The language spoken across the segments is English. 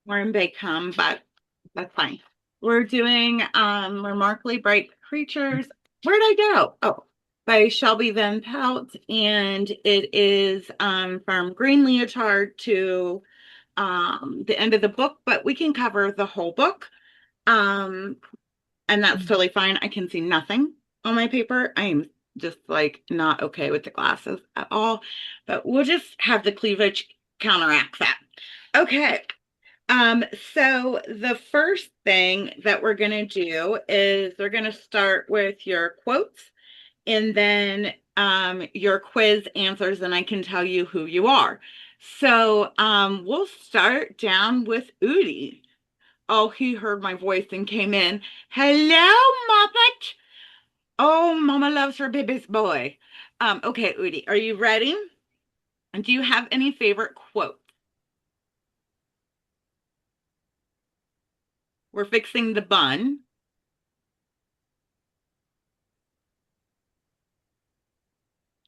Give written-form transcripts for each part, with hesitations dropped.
We're in Baycom, but that's fine. We're doing Remarkably Bright Creatures. Where'd I go? Oh, by Shelby Van Pelt, and it is from Green Leotard to the end of the book, but we can cover the whole book. Um, and that's totally fine. I can see nothing on my paper. I'm just like not okay with the glasses at all, but we'll just have the cleavage counteract that. Okay. Um, so the first thing that we're going to do is we're going to start with your quotes and then your quiz answers, and I can tell you who you are. So we'll start down with Udi. Oh, he heard my voice and came in. Hello, Muppet. Oh, Mama loves her baby's boy. Okay, Udi, are you ready? And do you have any favorite quotes? We're fixing the bun.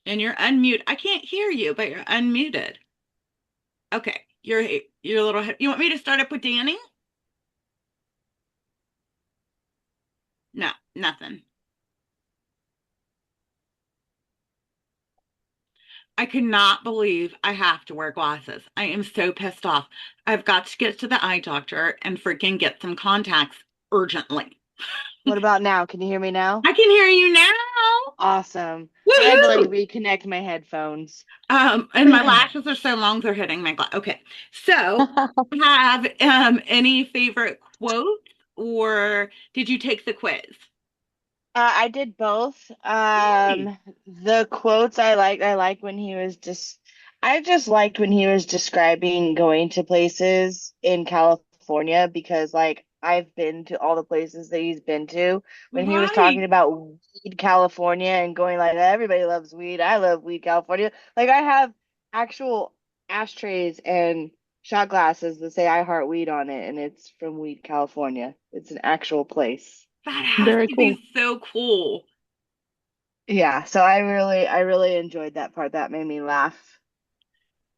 And you're unmute. I can't hear you, but you're unmuted. Okay, you're a little. You want me to start up with Danny? No, nothing. I cannot believe I have to wear glasses. I am so pissed off. I've got to get to the eye doctor and freaking get some contacts urgently. What about now? Can you hear me now? I can hear you now. Awesome. I had to like Woohoo! reconnect my headphones. And my lashes are so long they're hitting my glass. Okay, so have any favorite quotes, or did you take the quiz? I did both. Yay. The quotes I like when he was just, I just liked when he was describing going to places in California because like I've been to all the places that he's been to. When he was Right. talking about weed California and going like everybody loves weed, I love weed California. Like I have actual ashtrays and shot glasses that say I heart weed on it, and it's from Weed California. It's an actual place. That has Very to cool. be so cool. Yeah, so I really enjoyed that part. That made me laugh.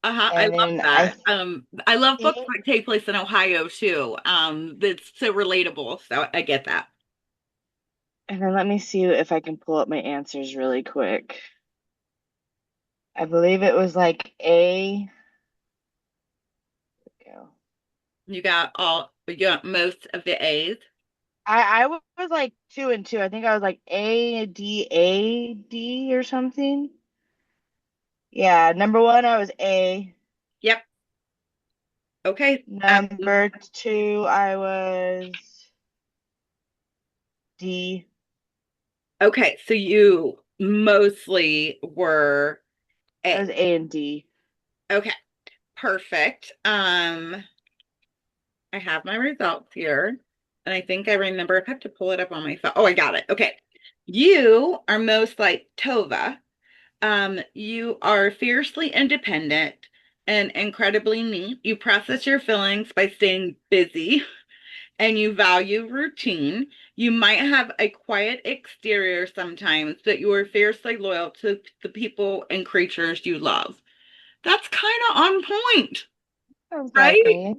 Uh-huh. I love And I that. I love books think, that take place in Ohio too. That's so relatable. So I get that. and then let me see if I can pull up my answers really quick. I believe it was like A. Go. You got most of the A's. I was like two and two. I think I was like A D or something. Yeah, number one I was A. Yep. Okay. Number two I was D. Okay. So you mostly were I A. was A and D. Okay. Perfect. I have my results here, and I think I remember. I have to pull it up on my phone. Oh, I got it. Okay. You are most like Tova. You are fiercely independent and incredibly neat. You process your feelings by staying busy and you value routine. You might have a quiet exterior sometimes, but you are fiercely loyal to the people and creatures you love. That's kind of on point, Sounds like right? me.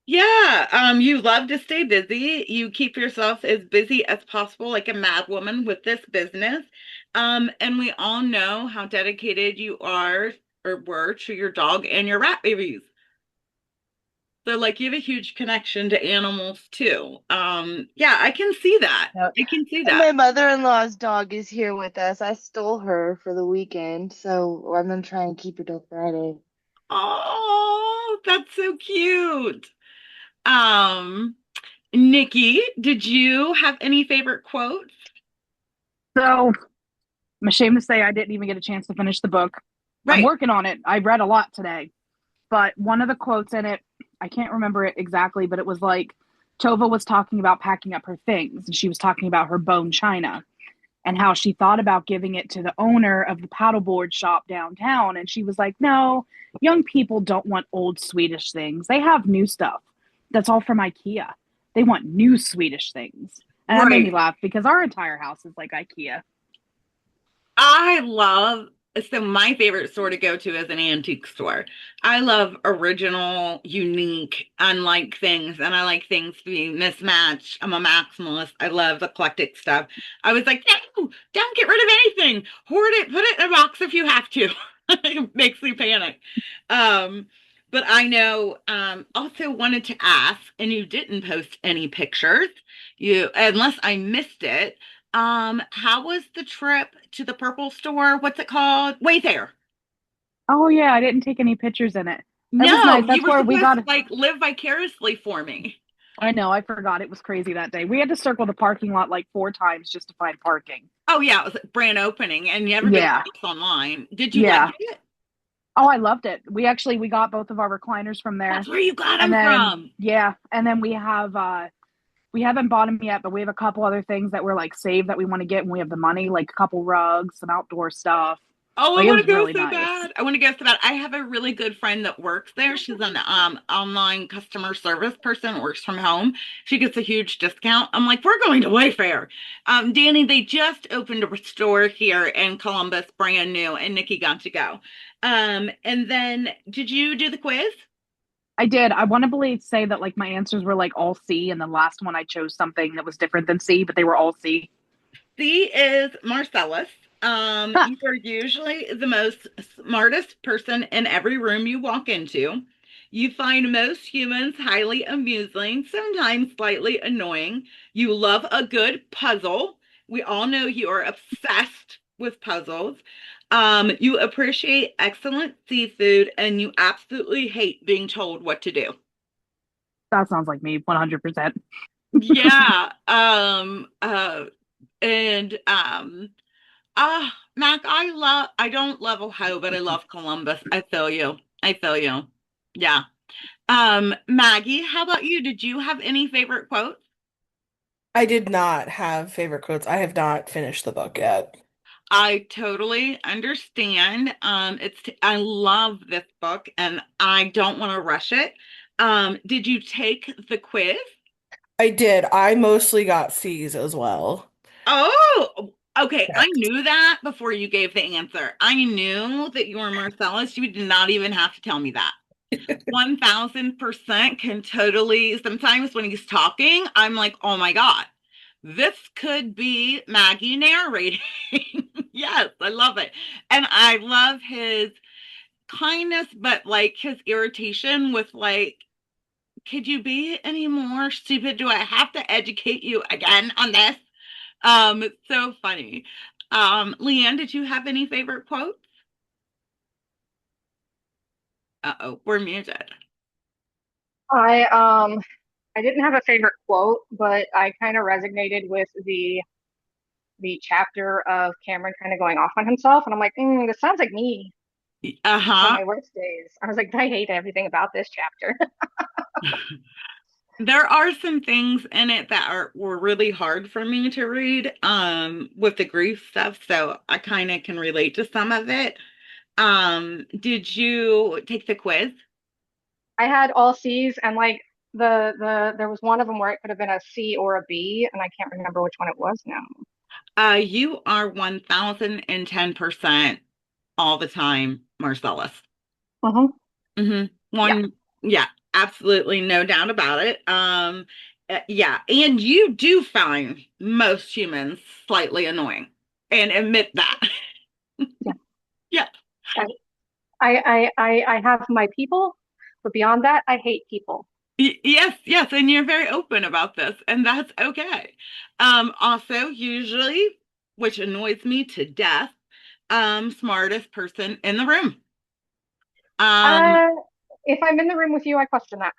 Yeah, you love to stay busy. You keep yourself as busy as possible, like a mad woman with this business. And we all know how dedicated you are or were to your dog and your rat babies. So, like, you have a huge connection to animals too. Yeah, I can see that. No. I can see And that. my mother-in-law's dog is here with us. I stole her for the weekend, so I'm gonna try and keep her till Friday. Oh, that's so cute. Um, Nikki, did you have any favorite quotes? So I'm ashamed to say I didn't even get a chance to finish the book. I'm Right. working on it. I read a lot today, but one of the quotes in it, I can't remember it exactly, but it was like Tova was talking about packing up her things, and she was talking about her bone china and how she thought about giving it to the owner of the paddleboard shop downtown. And she was like, no, young people don't want old Swedish things. They have new stuff. That's all from IKEA. They want new Swedish things. And that made me Right. laugh because our entire house is like IKEA. I love So my favorite store to go to is an antique store. I love original, unique, unlike things, and I like things to be mismatched. I'm a maximalist. I love eclectic stuff. I was like, no, don't get rid of anything. Hoard it, put it in a box if you have to. It makes me panic. Um, but I know, also wanted to ask, and you didn't post any pictures, unless I missed it. How was the trip to the purple store? What's it called? Wayfair. Oh yeah, I didn't take any pictures in it. It was No, nice. you That's were where we supposed to got. like live vicariously for me. I know, I forgot it was crazy that day. We had to circle the parking lot like 4 times just to find parking. Oh yeah, it was a brand opening and everybody Yeah, shops online. Did you like yeah. it? Oh, I loved it. We got both of our recliners from That's there. where you got And them then from. yeah, and then we haven't bought them yet, but we have a couple other things that we're like saved that we want to get when we have the money, like a couple rugs, some outdoor stuff. Oh, I Like it want was to go really so nice. bad. I want to go so bad. I have a really good friend that works there. She's an online customer service person, works from home. She gets a huge discount. I'm like, we're going to Wayfair. Danny, they just opened a store here in Columbus, brand new, and Nikki got to go. And then did you do the quiz? I did. I want to believe say that like my answers were like all C, and the last one I chose something that was different than C, but they were all C. C is Marcellus. Huh. You are usually the most smartest person in every room you walk into. You find most humans highly amusing, sometimes slightly annoying. You love a good puzzle. We all know you are obsessed with puzzles. You appreciate excellent seafood and you absolutely hate being told what to do. That sounds like me 100%. Yeah. And Mac, I don't love Ohio, but I love Columbus. I feel you. I feel you. Yeah. Maggie, how about you? Did you have any favorite quotes? I did not have favorite quotes. I have not finished the book yet. I totally understand. I love this book and I don't want to rush it. Did you take the quiz? I did. I mostly got C's as well. Oh, okay. I Yes. knew that before you gave the answer. I knew that you were Marcellus. You did not even have to tell me that. 1000% can totally, sometimes when he's talking, I'm like, oh my God, this could be Maggie narrating. Yes, I love it. And I love his kindness, but like his irritation with like, could you be any more stupid? Do I have to educate you again on this? It's so funny. Leanne, did you have any favorite quotes? Uh-oh, we're muted. I didn't have a favorite quote, but I kind of resonated with the chapter of Cameron kind of going off on himself, and I'm like, this sounds like me on Uh-huh. my worst days. I was like, I hate everything about this chapter. There are some things in it that were really hard for me to read with the grief stuff, so I kind of can relate to some of it. Did you take the quiz? I had all C's, and like there was one of them where it could have been a C or a B, and I can't remember which one it was now. You are 1010% all the time, Marcellus. Hmm. Yeah. One, yeah, absolutely no doubt about it. Yeah, and you do find most humans slightly annoying and admit that. Yeah. Yeah. I have my people, but beyond that, I hate people. Yes, yes, and you're very open about this, and that's okay. Also, usually, which annoys me to death, smartest person in the room. Um, Uh, if I'm in the room with you, I question that.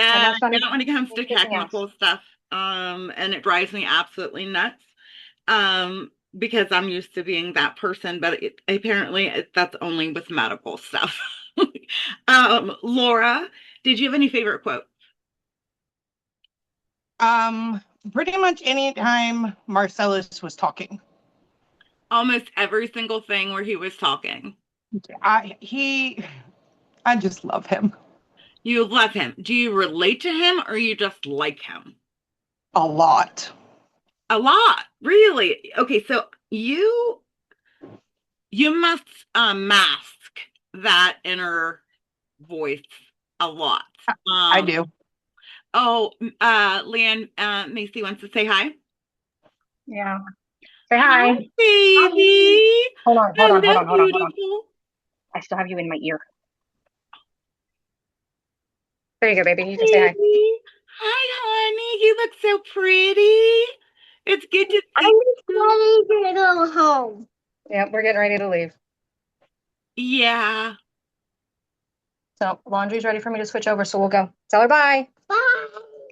I yeah, know Sunny not when it comes is to kicking ass. technical stuff. And it drives me absolutely nuts. Because I'm used to being that person, but that's only with medical stuff. Laura, did you have any favorite quote? Um, Pretty much any time Marcellus was talking. Almost every single thing where he was talking. I he I just love him You love him. Do you relate to him or you just like him? a lot. A lot, really. Okay, so you You must mask that inner voice a lot. I Um, do. oh, Leanne, Macy wants to say hi. Yeah. Say Hi, hi. baby. Hold on, hold on, hold Hello, on, hold on, hold on. beautiful. I still have you in my ear. There you go, baby. You can say hi. Baby. Hi, honey. You look so pretty. It's good to see you. ready to go home. Yeah, we're getting ready to leave. Yeah. So laundry's ready for me to switch over, so we'll go. Tell her bye. Bye.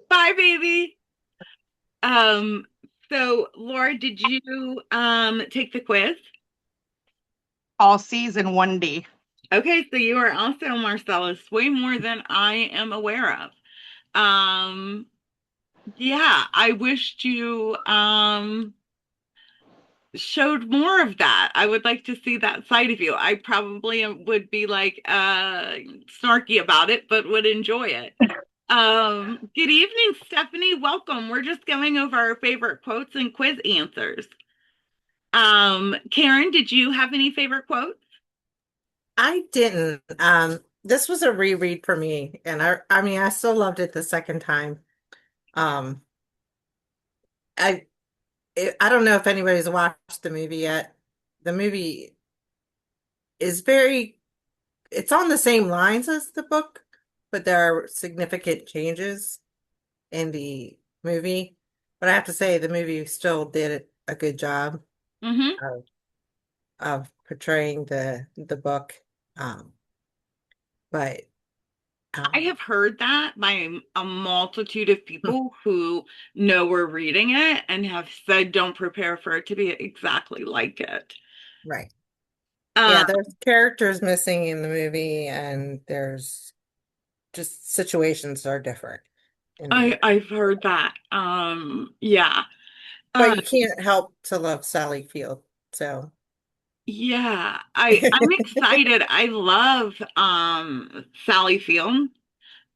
Bye, baby. Um, so Laura, did you take the quiz? All C's in one D. Okay, so you are also Marcellus, way more than I am aware of. Um, yeah, I wished you showed more of that. I would like to see that side of you. I probably would be like snarky about it, but would enjoy it. Good evening, Stephanie. Welcome. We're just going over our favorite quotes and quiz answers. Karen, did you have any favorite quotes? I didn't. This was a reread for me, and I mean, I still loved it the second time. Um, I, I don't know if anybody's watched the movie yet. The movie is it's on the same lines as the book, but there are significant changes in the movie. But I have to say, the movie still did a good job Mm-hmm. of, of portraying the book. Um, but I um, have heard that by a multitude of people who know we're reading it and have said don't prepare for it to be exactly like it. right. Yeah, Um, there's characters missing in the movie, and there's just situations are different in the movie. I've heard that. Yeah. But Uh, you can't help to love Sally Field. So, yeah. I'm excited. I love Sally Field.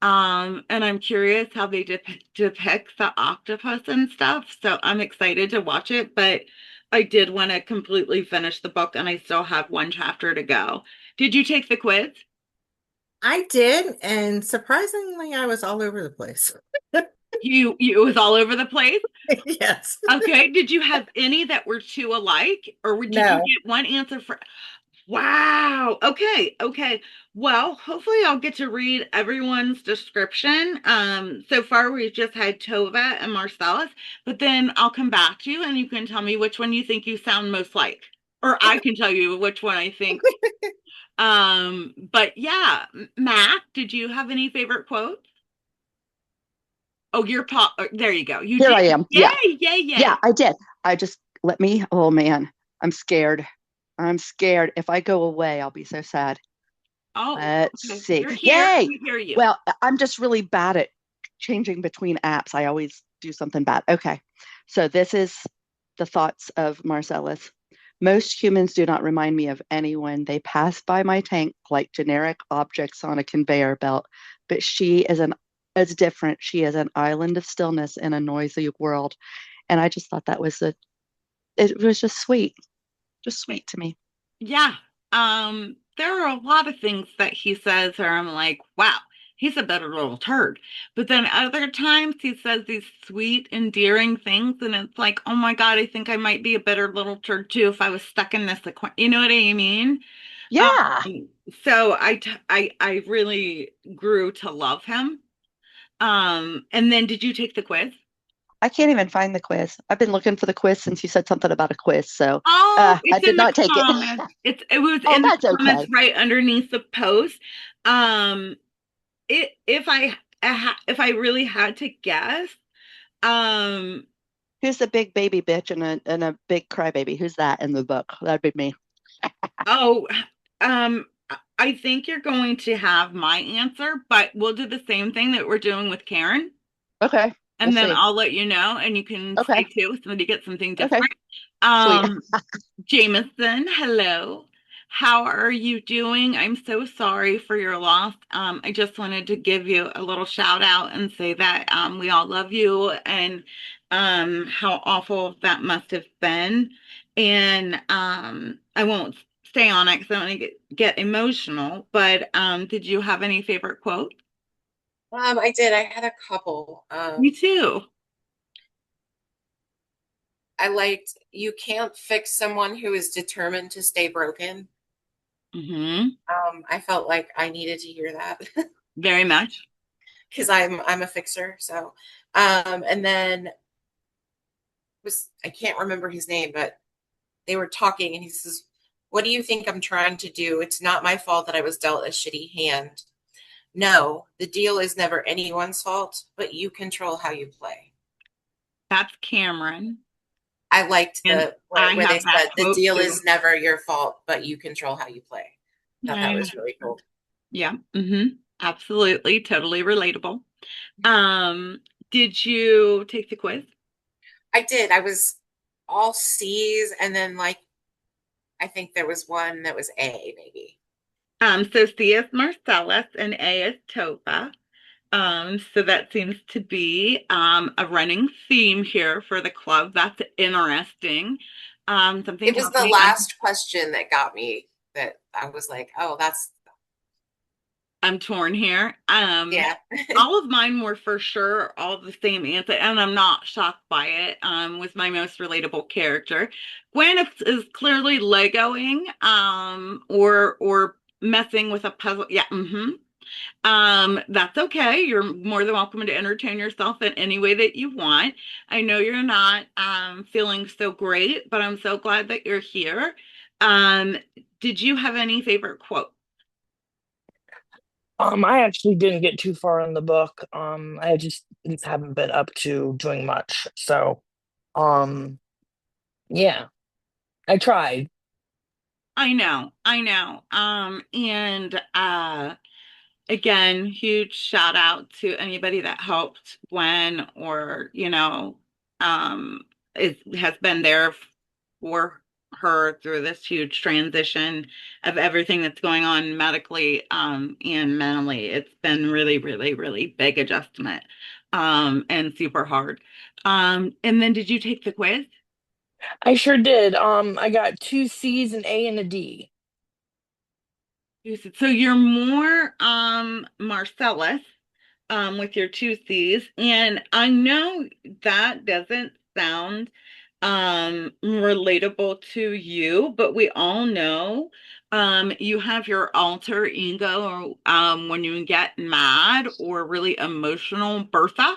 And I'm curious how they depict the octopus and stuff. So I'm excited to watch it, but I did want to completely finish the book and I still have one chapter to go. Did you take the quiz? I did, and surprisingly, I was all over the place. You it was all over the place. Yes. Okay. Did you have any that were two alike, or did you No. get one answer for? Wow. Okay. Okay. Well, hopefully I'll get to read everyone's description. So far we've just had Tova and Marcellus, but then I'll come back to you and you can tell me which one you think you sound most like. Or I can tell you which one I think. But yeah, Matt, did you have any favorite quotes? Oh, your pop. There you go. You Here did. I am. Yeah. Yay, yay, Yeah, yay. I did. I just let me, oh man, I'm scared. I'm scared. If I go away, I'll be so sad. Oh, Let's okay. see. You're here. Yay. We hear you. Well, I'm just really bad at changing between apps. I always do something bad. Okay. So this is the thoughts of Marcellus. Most humans do not remind me of anyone. They pass by my tank like generic objects on a conveyor belt, but she is different. She is an island of stillness in a noisy world. And I just thought it was just sweet to me. Yeah. There are a lot of things that he says where I'm like, wow, he's a better little turd. But then other times he says these sweet, endearing things, and it's like, oh my God, I think I might be a better little turd too if I was stuck in this. You know what I mean? Um, Yeah, so I really grew to love him. And then did you take the quiz? I can't even find the quiz. I've been looking for the quiz since you said something about a quiz. So Oh, I it's in did the not take it. comments. It was Oh, in the that's comments okay. right underneath the post. Um, if I really had to guess, um, Who's the big baby bitch and a big crybaby? Who's that in the book? That'd be me. oh, um, I think you're going to have my answer, but we'll do the same thing that we're doing with Karen. Okay, we'll And then see. I'll let you know, and you can say Okay, too, so that you get something okay, different. sweet. Um, Jameson, hello. How are you doing? I'm so sorry for your loss. I just wanted to give you a little shout out and say that we all love you and how awful that must have been. And I won't stay on it because I want to get emotional. But did you have any favorite quote? I did. I had a couple. Me too. I liked you can't fix someone who is determined to stay broken. Hmm. I felt like I needed to hear that Very much. because I'm a fixer. So, and then was I can't remember his name, but they were talking, and he says, "What do you think I'm trying to do? It's not my fault that I was dealt a shitty hand. No, the deal is never anyone's fault, but you control how you play." That's Cameron. I liked And the I where they have that said the quote deal too. is never your fault, but you control how you play. Thought that Yeah. was really cool. Yeah. Absolutely. Totally relatable. Um, did you take the quiz? I did. I was all C's, and then like I think there was one that was A, maybe. So C is Marcellus and A is Tova. So that seems to be a running theme here for the club. That's interesting. Something It was tells the me last question that got me that I was like, oh, that's I'm torn here. yeah. All of mine were for sure all the same answer, and I'm not shocked by it. Was my most relatable character. Gwen is clearly Legoing, or messing with a puzzle. Yeah, that's okay. You're more than welcome to entertain yourself in any way that you want. I know you're not feeling so great, but I'm so glad that you're here. Um, did you have any favorite quote? I actually didn't get too far in the book. I just haven't been up to doing much. So, um, yeah, I tried. I know. And again, huge shout out to anybody that helped Gwen or, um has been there for her through this huge transition of everything that's going on medically and mentally. It's been really, really, really big adjustment and super hard. And then did you take the quiz? I sure did. I got two C's, an A, and a D. So you're more Marcellus with your two C's, and I know that doesn't sound relatable to you, but we all know you have your alter ego when you get mad or really emotional, Bertha.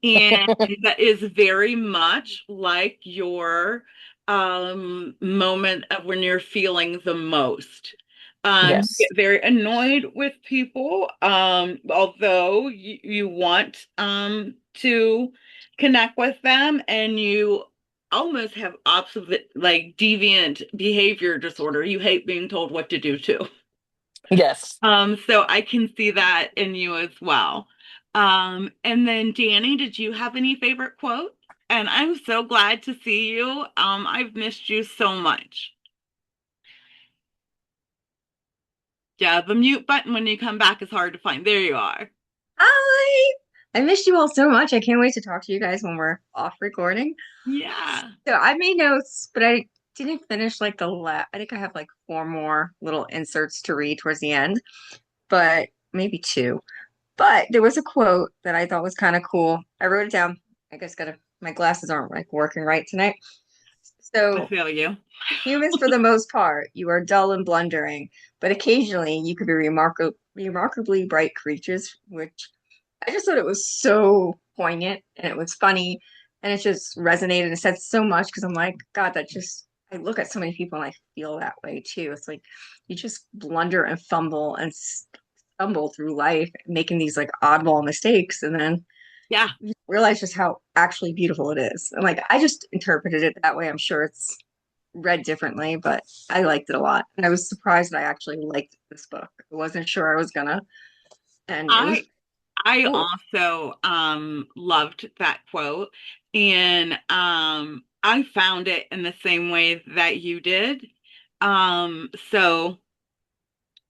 And that is very much like your moment of when you're feeling the most. You Yes. get very annoyed with people, although you want to connect with them, and you almost have opposite, like deviant behavior disorder. You hate being told what to do too. Yes. So I can see that in you as well. And then Danny, did you have any favorite quote? And I'm so glad to see you. I've missed you so much. Yeah, the mute button when you come back is hard to find. There you are. Hi! I missed you all so much. I can't wait to talk to you guys when we're off recording. Yeah. So I made notes, but I didn't finish like I think I have like four more little inserts to read towards the end, but maybe two. But there was a quote that I thought was kind of cool. I wrote it down. I guess my glasses aren't like working right tonight. I So feel you. humans, for the most part, you are dull and blundering, but occasionally you could be remarkably bright creatures, which I just thought it was so poignant and it was funny and it just resonated. It said so much because I'm like, God, I look at so many people and I feel that way too. It's like you just blunder and fumble and stumble through life, making these like oddball mistakes, and then Yeah. you realize just how actually beautiful it is. And like, I just interpreted it that way. I'm sure it's read differently, but I liked it a lot. And I was surprised that I actually liked this book. I wasn't sure I was gonna, and it was I cool. also loved that quote, and I found it in the same way that you did. So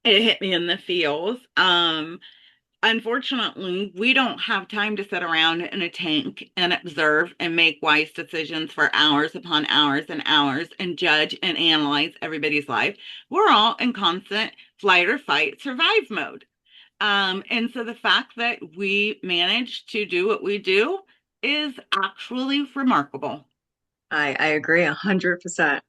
it hit me in the feels. unfortunately, we don't have time to sit around in a tank and observe and make wise decisions for hours upon hours and hours and judge and analyze everybody's life. We're all in constant flight or fight survive mode. And so the fact that we manage to do what we do is actually remarkable. I agree 100%.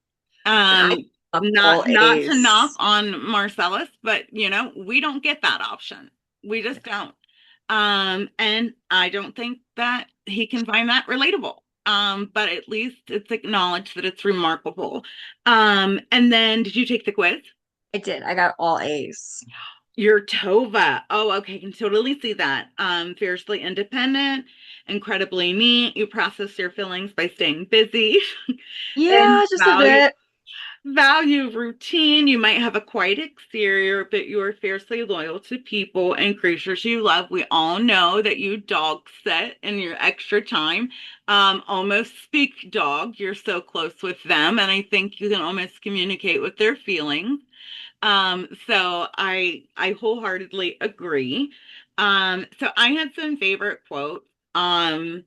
I Um, up not all not to knock A's. on Marcellus, but we don't get that option. We just don't. And I don't think that he can find that relatable. But at least it's acknowledged that it's remarkable. And then did you take the quiz? I did. I got all A's. You're Tova. Oh, okay. Can totally see that. Fiercely independent, incredibly neat. You process your feelings by staying busy and Yeah, just a bit. value routine. You might have a quiet exterior, but you are fiercely loyal to people and creatures you love. We all know that you dog sit in your extra time. Almost speak dog. You're so close with them, and I think you can almost communicate with their feelings. So I wholeheartedly agree. So I had some favorite quotes. I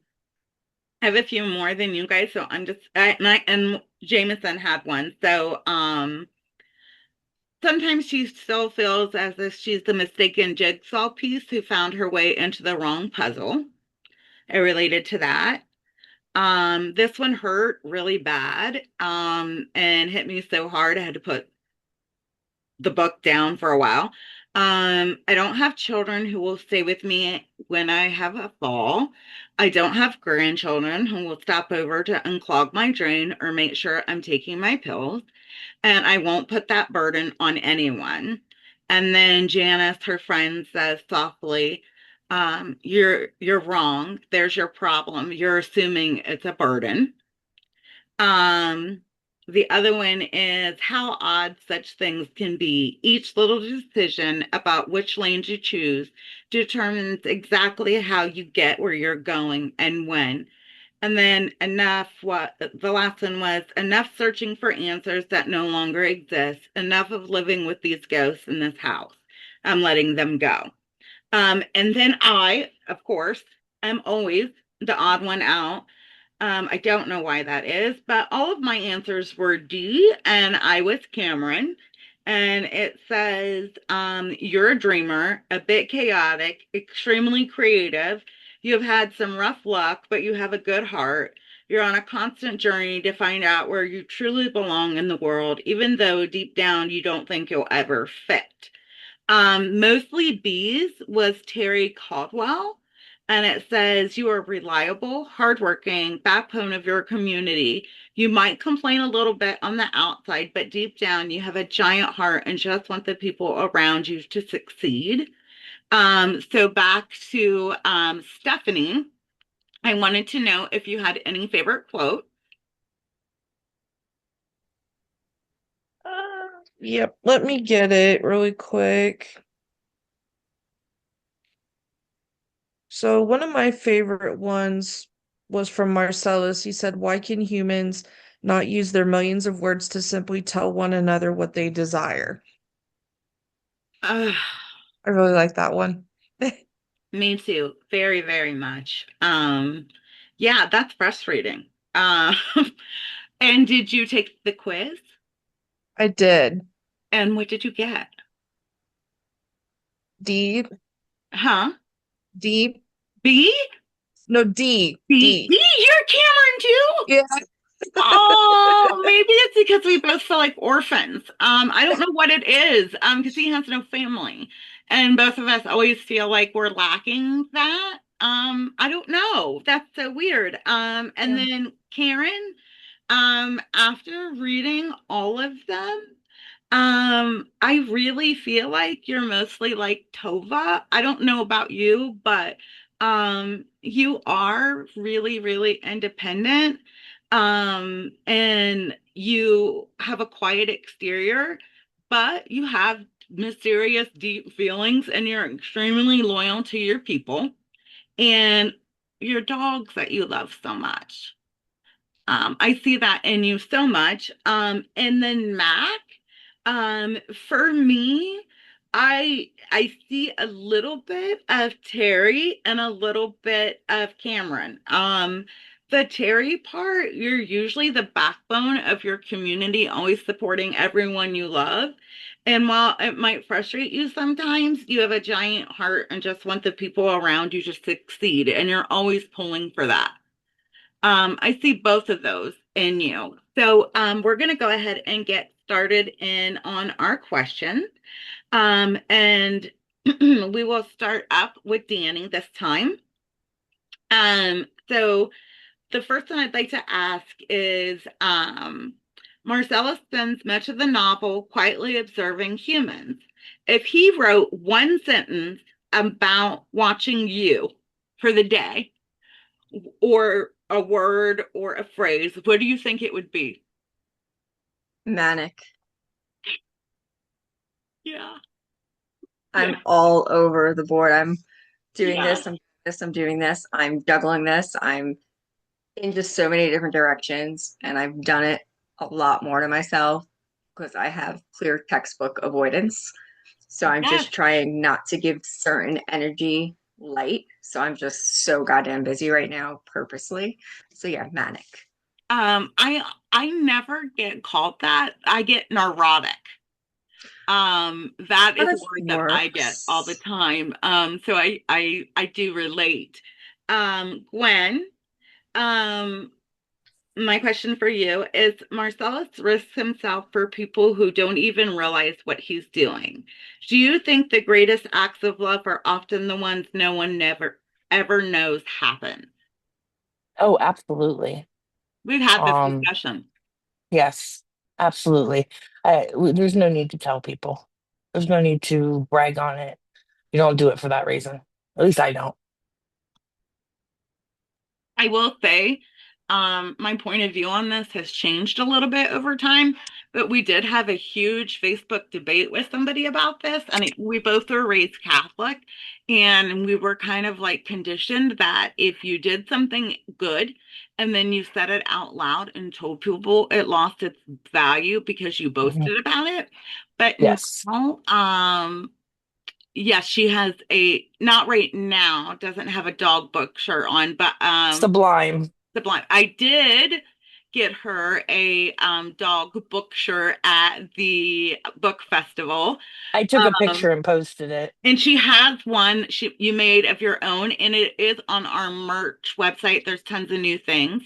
have a few more than you guys, so and Jameson had one. So sometimes she still feels as if she's the mistaken jigsaw piece who found her way into the wrong puzzle. I related to that. This one hurt really bad, and hit me so hard I had to put the book down for a while. I don't have children who will stay with me when I have a fall. I don't have grandchildren who will stop over to unclog my drain or make sure I'm taking my pills. And I won't put that burden on anyone. And then Janice, her friend, says softly, you're wrong. There's your problem. You're assuming it's a burden. Um, the other one is how odd such things can be. Each little decision about which lanes you choose determines exactly how you get where you're going and when. And then what the last one was enough searching for answers that no longer exist, enough of living with these ghosts in this house. I'm letting them go. And then I, of course, am always the odd one out. I don't know why that is, but all of my answers were D, and I was Cameron. And it says, you're a dreamer, a bit chaotic, extremely creative. You've had some rough luck, but you have a good heart. You're on a constant journey to find out where you truly belong in the world, even though deep down you don't think you'll ever fit. Mostly B's was Terry Caldwell, and it says you are reliable, hardworking, backbone of your community. You might complain a little bit on the outside, but deep down you have a giant heart and just want the people around you to succeed. So back to Stephanie, I wanted to know if you had any favorite quote. Yep, let me get it really quick. So one of my favorite ones was from Marcellus. He said, "Why can humans not use their millions of words to simply tell one another what they desire?" Uh, I really like that one. Me too, very, very much. Yeah, that's frustrating. And did you take the quiz? I did. And what did you get? D, Huh? D, B? no, D, B? D. B? You're Cameron too? Yeah. Oh, maybe it's because we both feel like orphans. I don't know what it is. Because he has no family, and both of us always feel like we're lacking that. I don't know. That's so weird. And Yeah. then Karen, after reading all of them, I really feel like you're mostly like Tova. I don't know about you, but you are really, really independent. And you have a quiet exterior, but you have mysterious, deep feelings, and you're extremely loyal to your people and your dogs that you love so much. I see that in you so much. And then Mac, for me, I see a little bit of Terry and a little bit of Cameron. The Terry part, you're usually the backbone of your community, always supporting everyone you love. And while it might frustrate you sometimes, you have a giant heart and just want the people around you to succeed, and you're always pulling for that. I see both of those in you. So we're going to go ahead and get started in on our question. And we will start up with Danny this time. So the first one I'd like to ask is Marcellus spends much of the novel quietly observing humans. If he wrote one sentence about watching you for the day, or a word or a phrase, what do you think it would be? Manic. Yeah. I'm Yeah. all over the board. I'm doing Yeah. this, I'm doing this, I'm doing this, I'm juggling this, I'm in just so many different directions, and I've done it a lot more to myself because I have clear textbook avoidance. So I'm Yes. just trying not to give certain energy light. So I'm just so goddamn busy right now purposely. So yeah, manic. I never get called that. I get neurotic. That is a That word that I get all the works. time. So I do relate. Gwen, um, my question for you is Marcellus risks himself for people who don't even realize what he's doing. Do you think the greatest acts of love are often the ones no one never ever knows happen? Oh, absolutely. We've had this Um, discussion. yes, absolutely. There's no need to tell people. There's no need to brag on it. You don't do it for that reason. At least I don't. I will say, my point of view on this has changed a little bit over time, but we did have a huge Facebook debate with somebody about this, and we both were raised Catholic, and we were kind of like conditioned that if you did something good and then you said it out loud and told people, it lost its value because you Mhm. boasted about it. But Yes. now, yes, she has a, not right now, doesn't have a dog book shirt on, but Sublime. Sublime. I did get her a dog book shirt at the book festival. I took a Um, picture and posted it. and she has one you made of your own, and it is on our merch website. There's tons of new things.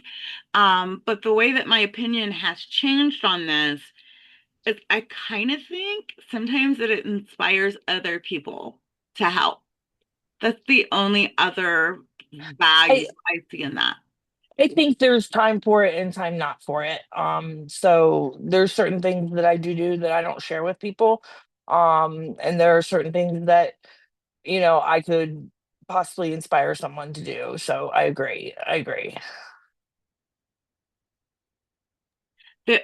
But the way that my opinion has changed on this is I kind of think sometimes that it inspires other people to help. That's the only other value I I see in that. I think there's time for it and time not for it. So there's certain things that I do that I don't share with people. And there are certain things that, I could possibly inspire someone to do. So I agree. I agree. But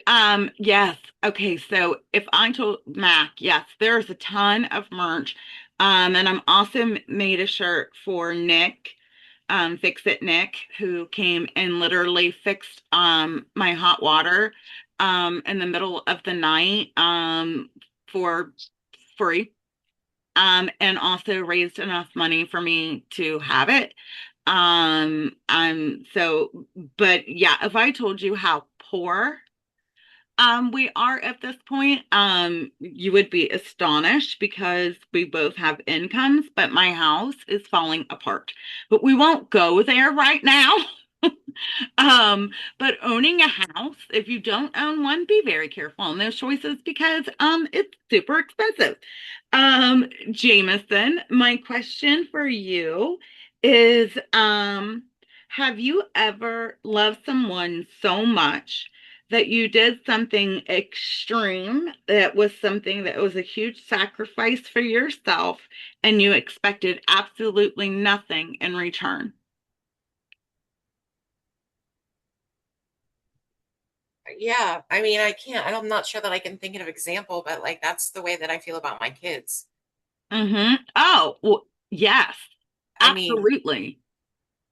yes. Okay, so if I told Mac, yes, there's a ton of merch. And I'm also made a shirt for Nick, Fix It Nick, who came and literally fixed my hot water in the middle of the night for free. And also raised enough money for me to have it. So, but yeah, if I told you how poor we are at this point. You would be astonished because we both have incomes, but my house is falling apart. But we won't go there right now. But owning a house, if you don't own one, be very careful on those choices because it's super expensive. Jameson, my question for you is have you ever loved someone so much that you did something extreme that was something that was a huge sacrifice for yourself and you expected absolutely nothing in return? Yeah, I mean, I'm not sure that I can think of an example, but like that's the way that I feel about my kids. Mm-hmm. Oh, well, yes, I mean, absolutely.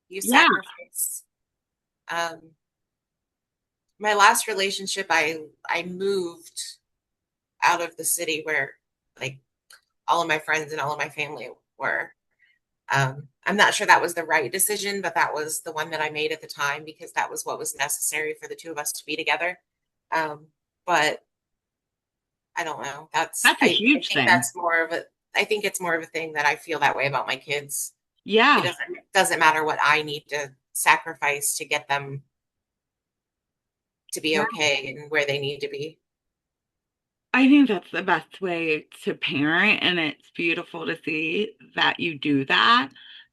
you Yeah. sacrifice. Um, my last relationship, I moved out of the city where like all of my friends and all of my family were. I'm not sure that was the right decision, but that was the one that I made at the time because that was what was necessary for the two of us to be together. But I don't know. That's a I huge think thing. that's more of a I think it's more of a thing that I feel that way about my kids. It Yeah. doesn't matter what I need to sacrifice to get them to be Yeah. okay and where they need to be. I think that's the best way to parent, and it's beautiful to see that you do that.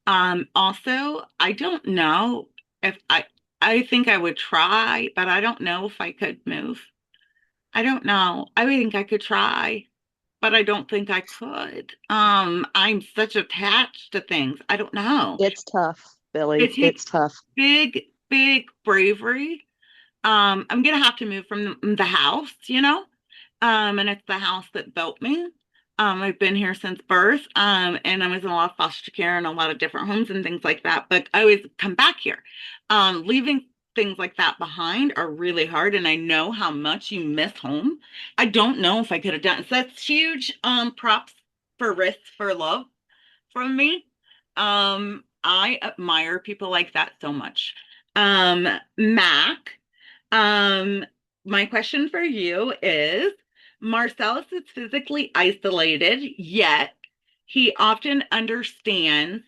Also, I don't know if I think I would try, but I don't know if I could move. I don't know. I think I could try, but I don't think I could. I'm such attached to things. I don't know. It's tough, It Billy. takes It's tough. big, big bravery. I'm gonna have to move from the house, you know? And it's the house that built me. I've been here since birth, and I was in a lot of foster care and a lot of different homes and things like that, but I always come back here. Leaving things like that behind are really hard, and I know how much you miss home. I don't know if I could have done it. So that's huge props for risk for love from me. I admire people like that so much. Mac, um, my question for you is Marcellus is physically isolated, yet he often understands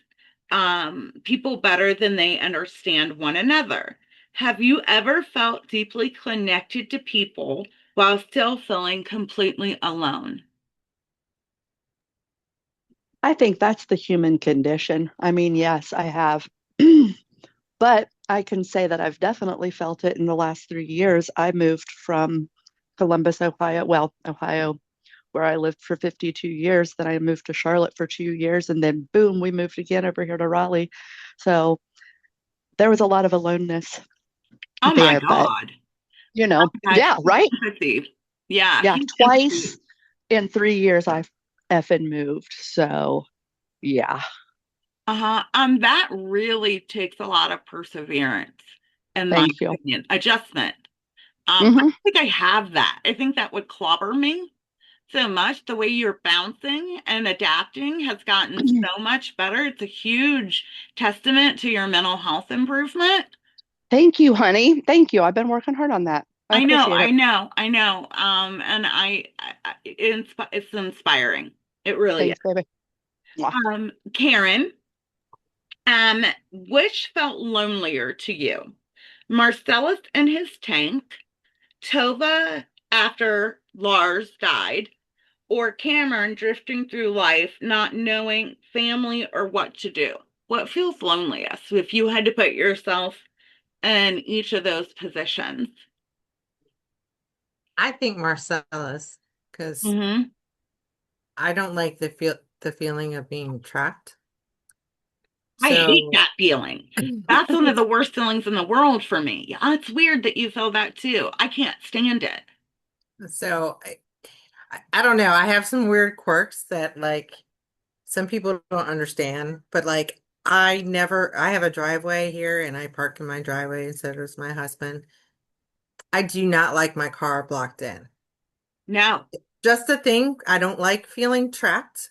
people better than they understand one another. Have you ever felt deeply connected to people while still feeling completely alone? I think that's the human condition. I mean, yes, I have. But I can say that I've definitely felt it in the last 3 years. I moved from Columbus, Ohio, well, Ohio, where I lived for 52 years. Then I moved to Charlotte for 2 years, and then boom, we moved again over here to Raleigh. So there was a lot of aloneness Oh my there, but God. That's yeah, right? empathy. Yeah, Yeah, huge twice empathy. in 3 years I've effing moved. So yeah, Uh-huh. That really takes a lot of perseverance, in my thank you. opinion. Adjustment. I Hmm. don't think I have that. I think that would clobber me so much. The way you're bouncing and adapting has gotten so much better. It's a huge testament to your mental health improvement. Thank you, honey. Thank you. I've been working hard on that. I I know, appreciate I it. know, I know. And it's inspiring. It really is. Thanks, baby. Mwah. Karen, which felt lonelier to you? Marcellus and his tank, Tova after Lars died, or Cameron drifting through life, not knowing family or what to do? What feels loneliest if you had to put yourself in each of those positions? I think Marcellus, because Hmm. I don't like the feeling of being trapped. I hate So that feeling. That's one of the worst feelings in the world for me. Yeah, it's weird that you feel that too. I can't stand it. so I don't know. I have some weird quirks that like some people don't understand, but like I have a driveway here and I park in my driveway and so does my husband. I do not like my car blocked in. No. Just the thing, I don't like feeling trapped.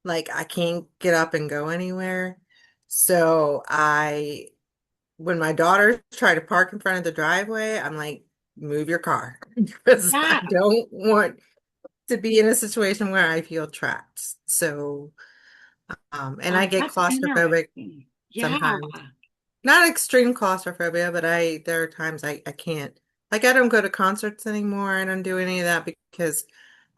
Like I can't get up and go anywhere. So when my daughters try to park in front of the driveway, I'm like, move your car because I Yeah. don't want to be in a situation where I feel trapped. So, and I get That's claustrophobic interesting. Yeah. sometimes. Not extreme claustrophobia, but there are times I can't. Like I don't go to concerts anymore. I don't do any of that because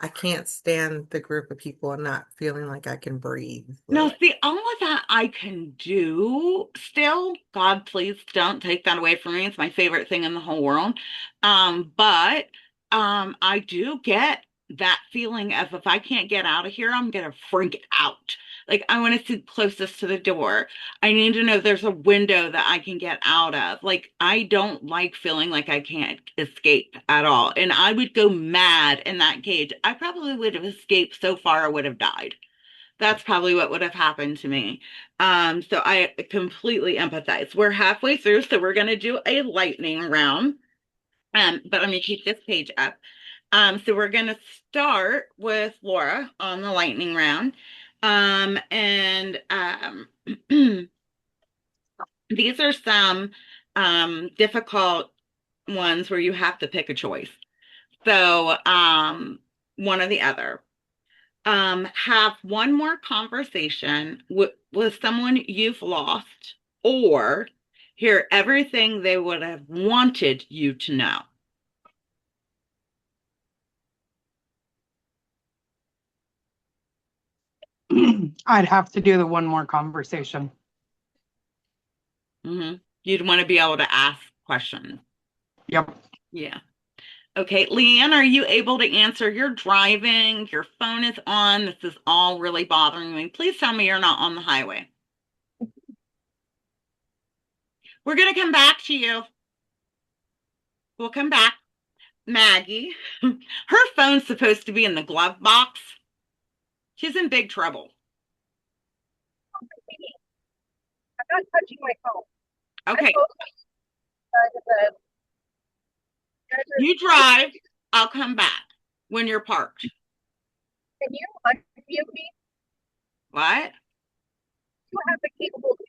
I can't stand the group of people and not feeling like I can breathe No, through it. see, all of that I can do still. God, please don't take that away from me. It's my favorite thing in the whole world. But I do get that feeling of if I can't get out of here, I'm gonna freak out. Like I want to sit closest to the door. I need to know there's a window that I can get out of. Like I don't like feeling like I can't escape at all. And I would go mad in that cage. I probably would have escaped so far I would have died. That's probably what would have happened to me. So I completely empathize. We're halfway through, so we're going to do a lightning round. But I'm going to keep this page up. So we're going to start with Laura on the lightning round. And these are some difficult ones where you have to pick a choice. So one or the other. Have one more conversation with someone you've lost, or hear everything they would have wanted you to know. I'd have to do the one more conversation. You'd want to be able to ask questions. Yep. Yeah. Okay, Leanne, are you able to answer? You're driving, your phone is on. This is all really bothering me. Please tell me you're not on the highway. We're going to come back to you. We'll come back. Maggie, her phone's supposed to be in the glove box. She's in big trouble. I'm not touching my phone. Okay. You drive. I'll come back when you're parked. Can you unmute me? What? You have the capability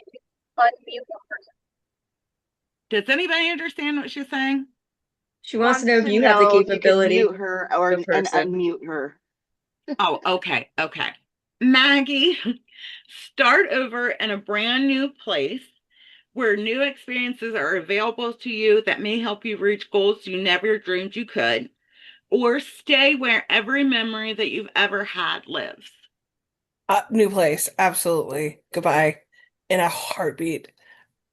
to unmute a person. Does anybody understand what she's saying? She wants to know if you have the capability you could mute her or of a and person. unmute her. Oh, okay. Okay. Maggie, start over in a brand new place where new experiences are available to you that may help you reach goals you never dreamed you could, or stay where every memory that you've ever had lives. New place, absolutely. Goodbye. In a heartbeat.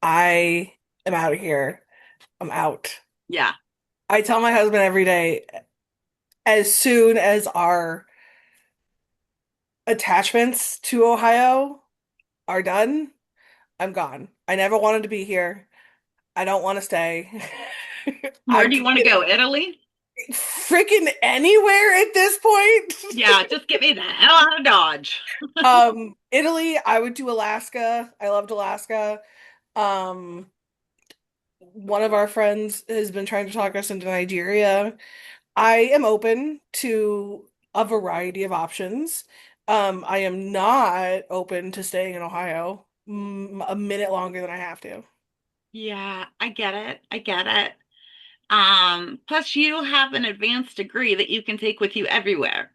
I am out of here. I'm out. Yeah. I tell my husband every day, as soon as our attachments to Ohio are done, I'm gone. I never wanted to be here. I don't want to stay. Where do you want to go? Italy? Freaking anywhere at this point. Yeah, just get me the hell out of Dodge. Italy, I would do Alaska. I loved Alaska. One of our friends has been trying to talk us into Nigeria. I am open to a variety of options. I am not open to staying in Ohio a minute longer than I have to. Yeah, I get it. I get it. Plus you have an advanced degree that you can take with you everywhere.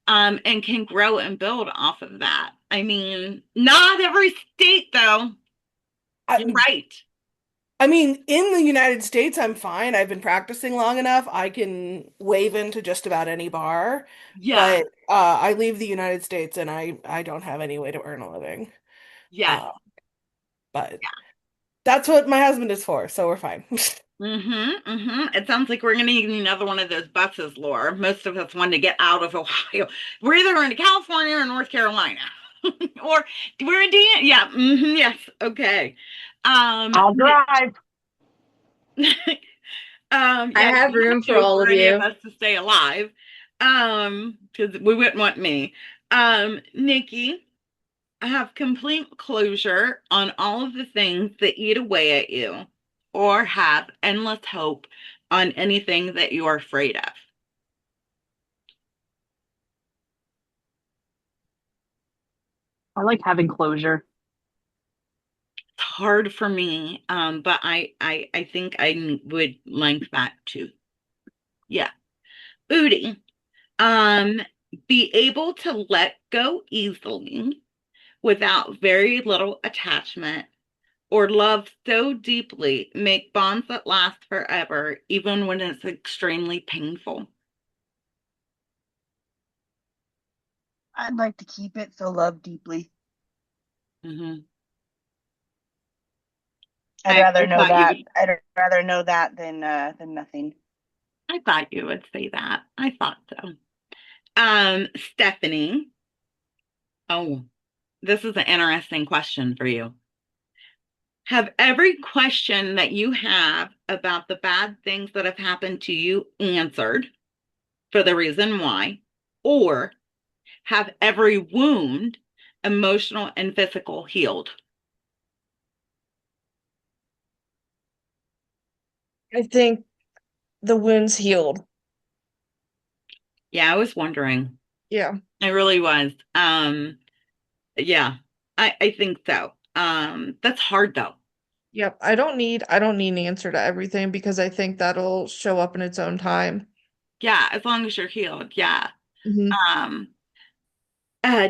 And can grow and build off of that. I mean, not every state though. You're right. I mean, in the United States, I'm fine. I've been practicing long enough. I can wave into just about any bar. Yeah. But I leave the United States and I don't have any way to earn a living. Yes. But that's what my husband is for, so we're fine. It sounds like we're going to need another one of those buses, Laura. Most of us want to get out of Ohio. We're either going to California or North Carolina. Or we're in Indiana. Yeah. Yes. Okay. I'll drive. Yeah, I have you room for choose all of any you. of us to stay alive. Because we wouldn't want me. Nikki, have complete closure on all of the things that eat away at you, or have endless hope on anything that you are afraid of. I like having closure. It's hard for me, but I think I would like that too. Yeah. Udi, be able to let go easily without very little attachment, or love so deeply, make bonds that last forever, even when it's extremely painful. I'd like to keep it, so love deeply. I'd rather know that. I'd rather know that than nothing. I thought you would say that. I thought so. Stephanie. Oh, this is an interesting question for you. Have every question that you have about the bad things that have happened to you answered for the reason why, or have every wound, emotional and physical, healed? I think the wound's healed. Yeah, I was wondering. Yeah. I really was. Yeah, I think so. That's hard though. Yep. I don't need an answer to everything because I think that'll show up in its own time. Yeah, as long as you're healed. Yeah. Hmm. Um,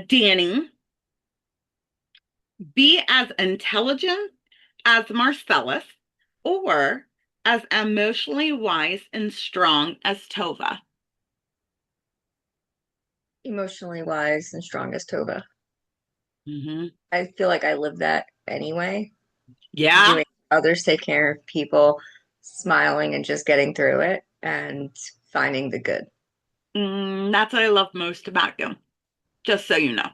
Danny, be as intelligent as Marcellus or as emotionally wise and strong as Tova. Emotionally wise and strong as Tova. Hmm. I feel like I live that anyway. Yeah. Doing others take care of people, smiling and just getting through it and finding the good. That's what I love most about you, just so you know.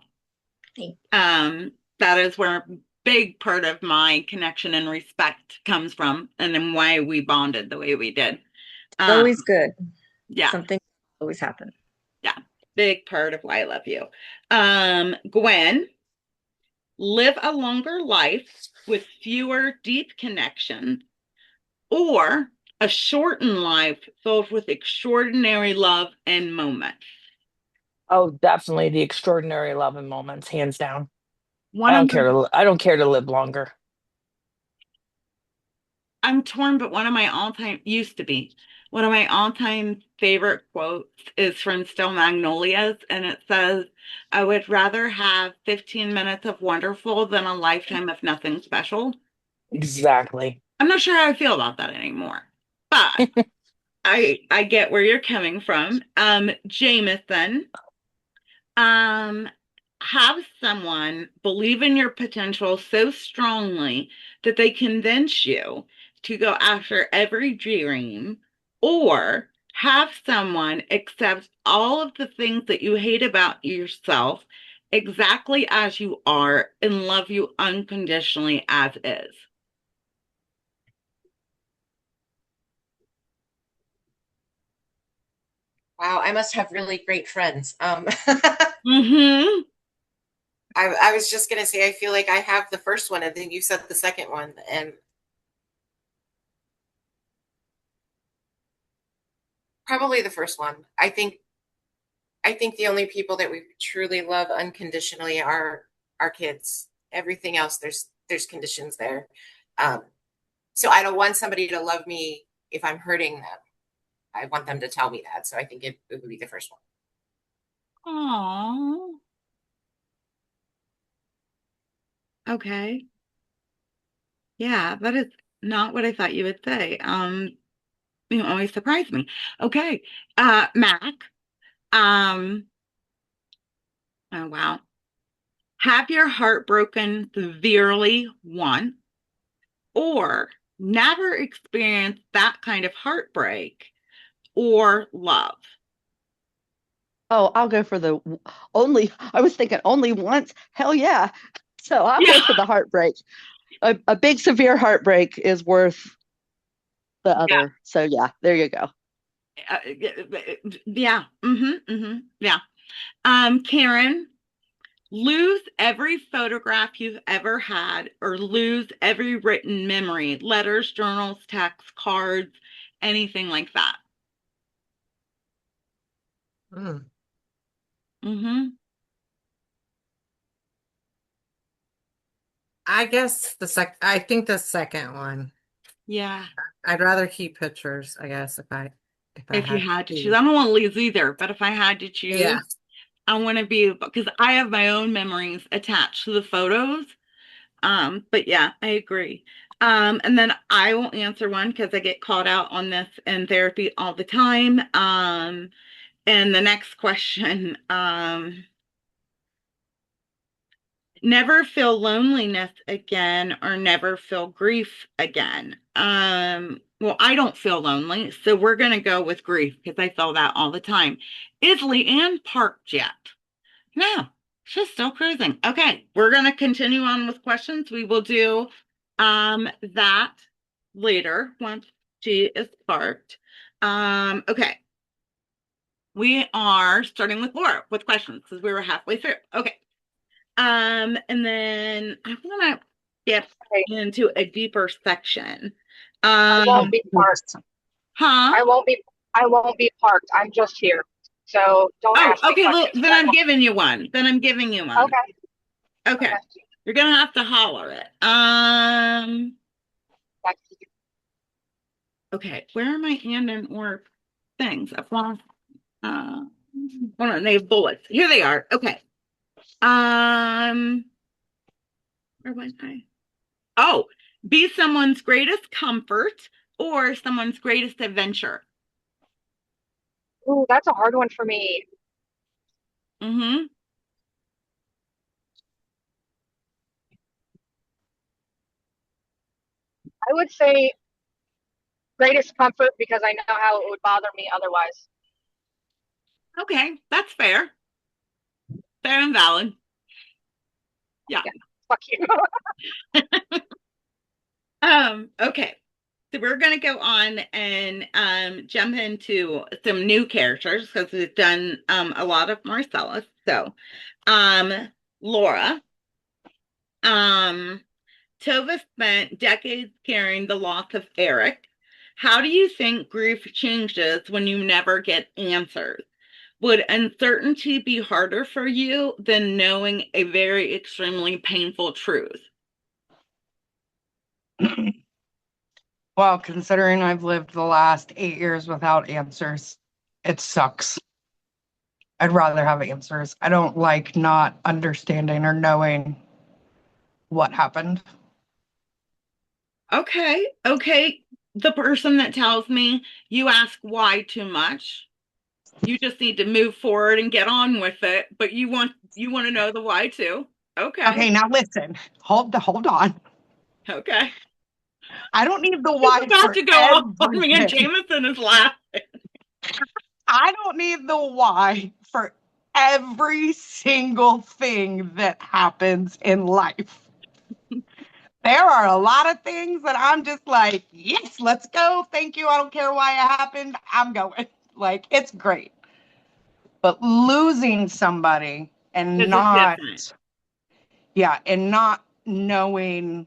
Thank That is where a big part of my connection and respect comes from, and then why we bonded the way we did. It's always good. Yeah, Something always happens. yeah, big part of why I love you. Gwen, live a longer life with fewer deep connections, or a shortened life filled with extraordinary love and moments. Oh, definitely the extraordinary love and moments, hands down. One of my I don't care to live longer. I'm torn, but one of my all-time used to be one of my all-time favorite quotes is from Still Magnolias, and it says, "I would rather have 15 minutes of wonderful than a lifetime of nothing special." Exactly. I'm not sure how I feel about that anymore, but I get where you're coming from. Jameson, um, have someone believe in your potential so strongly that they convince you to go after every dream, or have someone accept all of the things that you hate about yourself exactly as you are and love you unconditionally as is. Wow, I must have really great friends. Mm-hmm. I was just gonna say I feel like I have the first one, and then you said the second one, and probably the first one. I think the only people that we truly love unconditionally are our kids. Everything else, there's conditions there. Um, so I don't want somebody to love me if I'm hurting them. I want them to tell me that. So I think it would be the first one. Aww. Okay. Yeah, that is not what I thought you would say. You always surprise me. Okay. Mac. Um, oh wow. Have your heart broken severely once, or never experience that kind of heartbreak or love. Oh, I'll go for the only, I was thinking only once. Hell yeah. So I'll Yeah. go for the heartbreak. A big severe heartbreak is worth the Yeah. other. So yeah, there you go. Yeah. Yeah. Karen, lose every photograph you've ever had, or lose every written memory, letters, journals, texts, cards, anything like that. Mm. Mm-hmm. I think the second one. Yeah. I'd rather keep pictures, I guess, if I If you had had to choose, to. I don't want to lose either, but if I had to Yeah. choose, I want to be, because I have my own memories attached to the photos. But yeah, I agree. And then I will answer one because I get called out on this in therapy all the time. And the next question, never feel loneliness again or never feel grief again. Well, I don't feel lonely, so we're gonna go with grief because I feel that all the time. Is Leanne parked yet? No, she's still cruising. Okay, we're gonna continue on with questions. We will do that later once she is parked. Okay. We are starting with Laura with questions because we were halfway through. Okay. And then I want to get Okay, into a deeper section. I Um, won't be parked. huh? I won't be parked. I'm just here. So don't Oh, ask me okay. Well, questions then about I'm giving you one. Then I'm giving you one. Okay. Okay. You're gonna have to holler it. Okay. Where are my and or things? I've lost. Hold on. They have bullets. Here they are. Okay. Where was I? Oh, be someone's greatest comfort or someone's greatest adventure. Ooh, that's a hard one for me. Mm-hmm. I would say greatest comfort because I know how it would bother me otherwise. Okay, that's fair. Fair and valid. Yeah. Fuck you. Okay. So we're gonna go on and jump into some new characters because we've done a lot of Marcellus. So Laura. Um Tova spent decades carrying the loss of Eric. How do you think grief changes when you never get answers? Would uncertainty be harder for you than knowing a very extremely painful truth? Well, considering I've lived the last 8 years without answers, it sucks. I'd rather have answers. I don't like not understanding or knowing what happened. Okay. The person that tells me you ask why too much, you just need to move forward and get on with it, but you want to know the why too. Okay. Okay, now listen. Hold on. Okay. I don't need the He's why about for to go off on me and everything. Jameson is laughing. I don't need the why for every single thing that happens in life. There are a lot of things that I'm just like, yes, let's go. Thank you. I don't care why it happened. I'm going. Like, it's great. But losing somebody and This is different. not knowing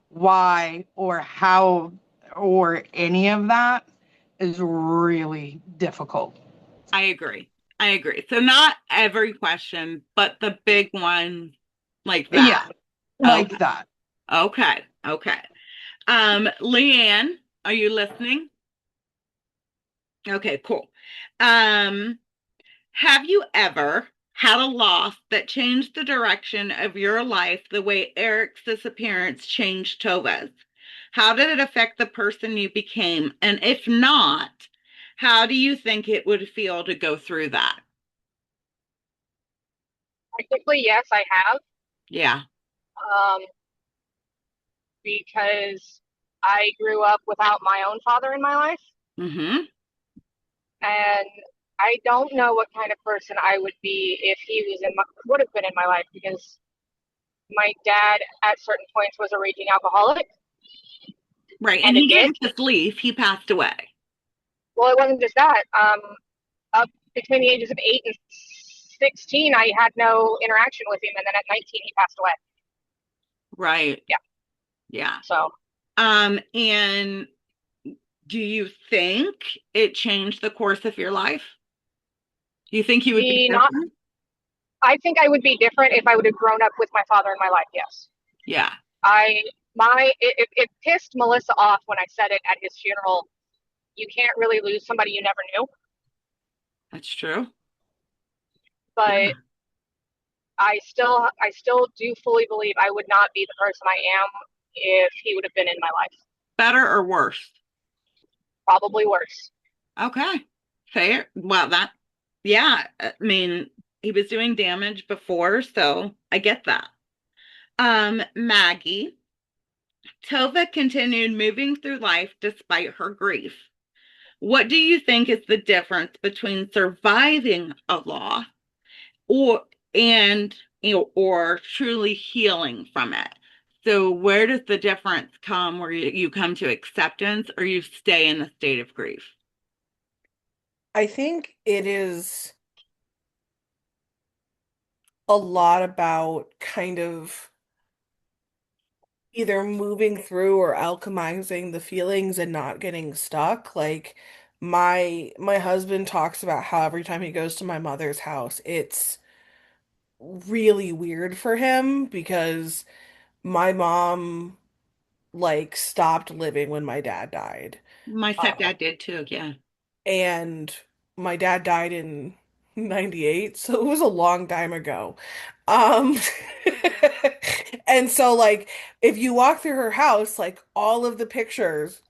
why or how or any of that is really difficult. I agree. So not every question, but the big one like Yeah, that. like that. Okay. Leanne, are you listening? Okay, cool. Um, have you ever had a loss that changed the direction of your life the way Eric's disappearance changed Tova's? How did it affect the person you became? And if not, how do you think it would feel to go through that? Technically, yes, I have. Yeah. Um, because I grew up without my own father in my life. Mm-hmm. And I don't know what kind of person I would be if he would have been in my life because my dad at certain points was a raging alcoholic. Right. And And he it did. didn't just leave, he passed away. Well, it wasn't just that. Up between the ages of 8 and 16, I had no interaction with him. And then at 19, he passed away. Right. Yeah. Yeah. So, And do you think it changed the course of your life? Do you think you would be not, different? I think I would be different if I would have grown up with my father in my life. Yes. Yeah. It pissed Melissa off when I said it at his funeral. You can't really lose somebody you never knew. That's true. But Yeah. I still do fully believe I would not be the person I am if he would have been in my life. Better or worse? Probably worse. Okay. Fair. Well, yeah, I mean, he was doing damage before, so I get that. Maggie, Tova continued moving through life despite her grief. What do you think is the difference between surviving a loss or and or truly healing from it? So where does the difference come where you come to acceptance or you stay in the state of grief? I think it is a lot about kind of either moving through or alchemizing the feelings and not getting stuck. Like my husband talks about how every time he goes to my mother's house, it's really weird for him because my mom like stopped living when my dad died. My Uh, stepdad did too. Yeah. and my dad died in 98, so it was a long time ago. Um and so like if you walk through her house, like all of the pictures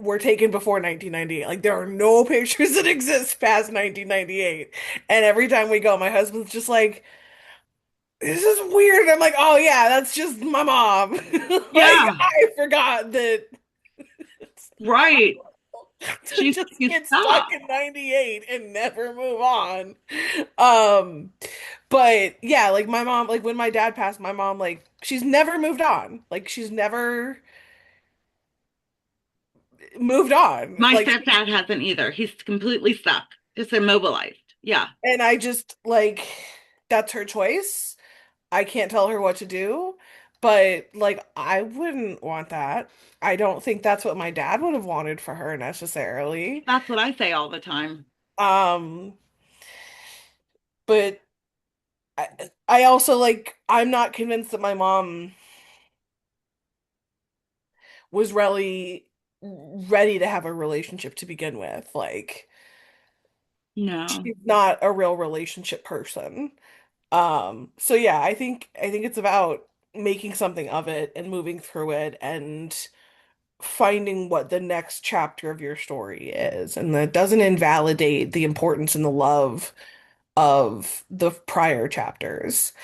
were taken before 1998. Like there are no pictures that exist past 1998. And every time we go, my husband's just like, this is weird. And I'm like, oh yeah, that's just my mom. Like Yeah. I forgot that Right. to She's just you get stuck stop. in 98 and never move on. Um, but yeah, like my mom, like when my dad passed, my mom, like she's never moved on. Like she's never moved on. My Like, stepdad hasn't either. He's completely stuck, just immobilized. Yeah. and I just like that's her choice. I can't tell her what to do, but like I wouldn't want that. I don't think that's what my dad would have wanted for her necessarily. That's what I say all the time. Um, but I also like I'm not convinced that my mom was really ready to have a relationship to begin with. Like No. she's not a real relationship person. So yeah, I think it's about making something of it and moving through it and finding what the next chapter of your story is. And that doesn't invalidate the importance and the love of the prior chapters.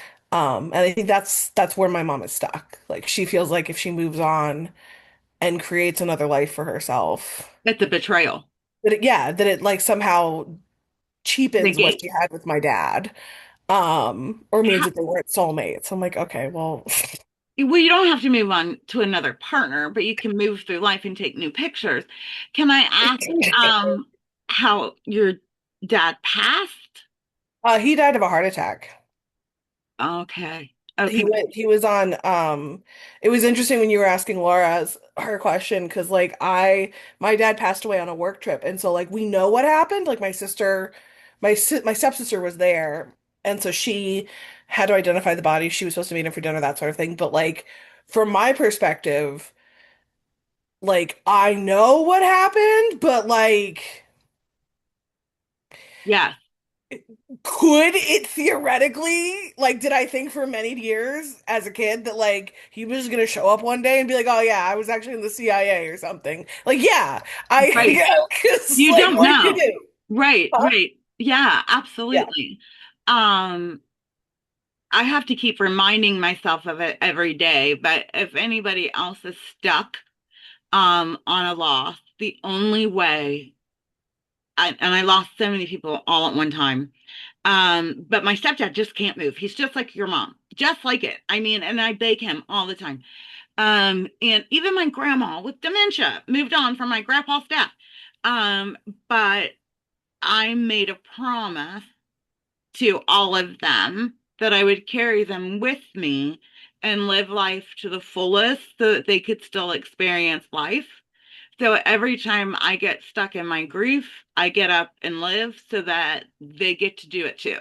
And I think that's where my mom is stuck. Like she feels like if she moves on and creates another life for herself, That's a betrayal. that it like somehow cheapens what Negate. she had with my dad. Or means How, that they weren't soulmates. I'm like, okay, well, well, you don't have to move on to another partner, but you can move through life and take new pictures. Can I ask how your dad passed? he died of a heart attack. Okay. He Okay. went, he was on, it was interesting when you were asking Laura's her question, because like my dad passed away on a work trip. And so like we know what happened. Like my stepsister was there. And so she had to identify the body. She was supposed to meet him for dinner, that sort of thing. But like from my perspective, like I know what happened, but like Yeah. could it theoretically, like, did I think for many years as a kid that like he was just gonna show up one day and be like, oh yeah, I was actually in the CIA or something? Like, yeah, Right. yeah, because You like, don't what do you know. do? Right, Huh? right. Yeah, Yeah. absolutely. Um, I have to keep reminding myself of it every day, but if anybody else is stuck on a loss, the only way and I lost so many people all at one time. But my stepdad just can't move. He's just like your mom, just like it. I mean, and I beg him all the time. And even my grandma with dementia moved on from my grandpa's death. Um, but I made a promise to all of them that I would carry them with me and live life to the fullest so that they could still experience life. So every time I get stuck in my grief, I get up and live so that they get to do it too.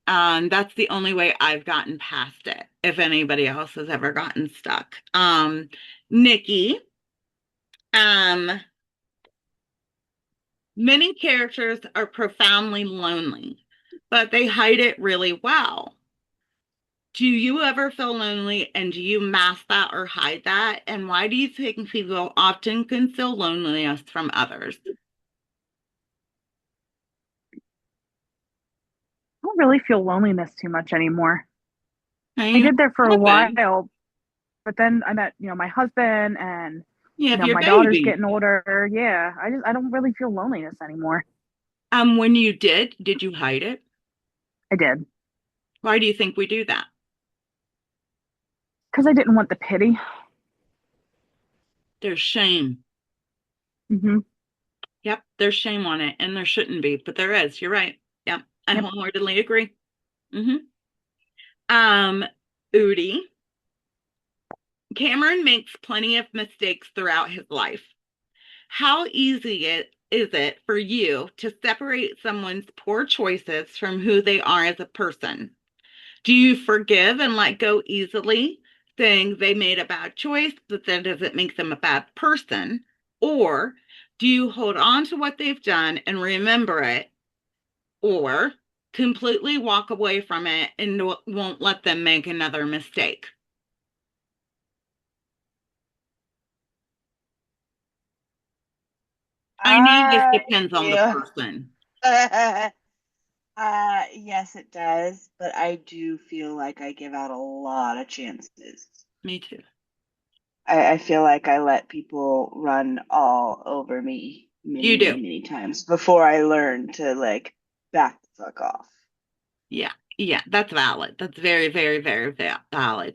That's the only way I've gotten past it. If anybody else has ever gotten stuck. Nikki, um, many characters are profoundly lonely, but they hide it really well. Do you ever feel lonely and do you mask that or hide that? And why do you think people often conceal loneliness from others? I don't really feel loneliness too much anymore. I I did there for a happen. while, but then I met, my husband and, You have your my daughter's baby. getting older. Yeah, I don't really feel loneliness anymore. When you did you hide it? I did Why do you think we do that? because I didn't want the pity. There's shame. Hmm. Yep, there's shame on it, and there shouldn't be, but there is. You're right. Yep, I Yep. wholeheartedly agree. Hmm. Um, Udi, Cameron makes plenty of mistakes throughout his life. How easy is it for you to separate someone's poor choices from who they are as a person? Do you forgive and let go easily, saying they made a bad choice, but that doesn't make them a bad person? Or do you hold on to what they've done and remember it, or completely walk away from it and won't let them make another mistake? I know this I depends on the feel person. yes, it does, but I do feel like I give out a lot of chances. Me too. I feel like I let people run all over me many, You many, do. many times before I learn to like back the fuck off. Yeah. Yeah, that's valid. That's very, very, very valid.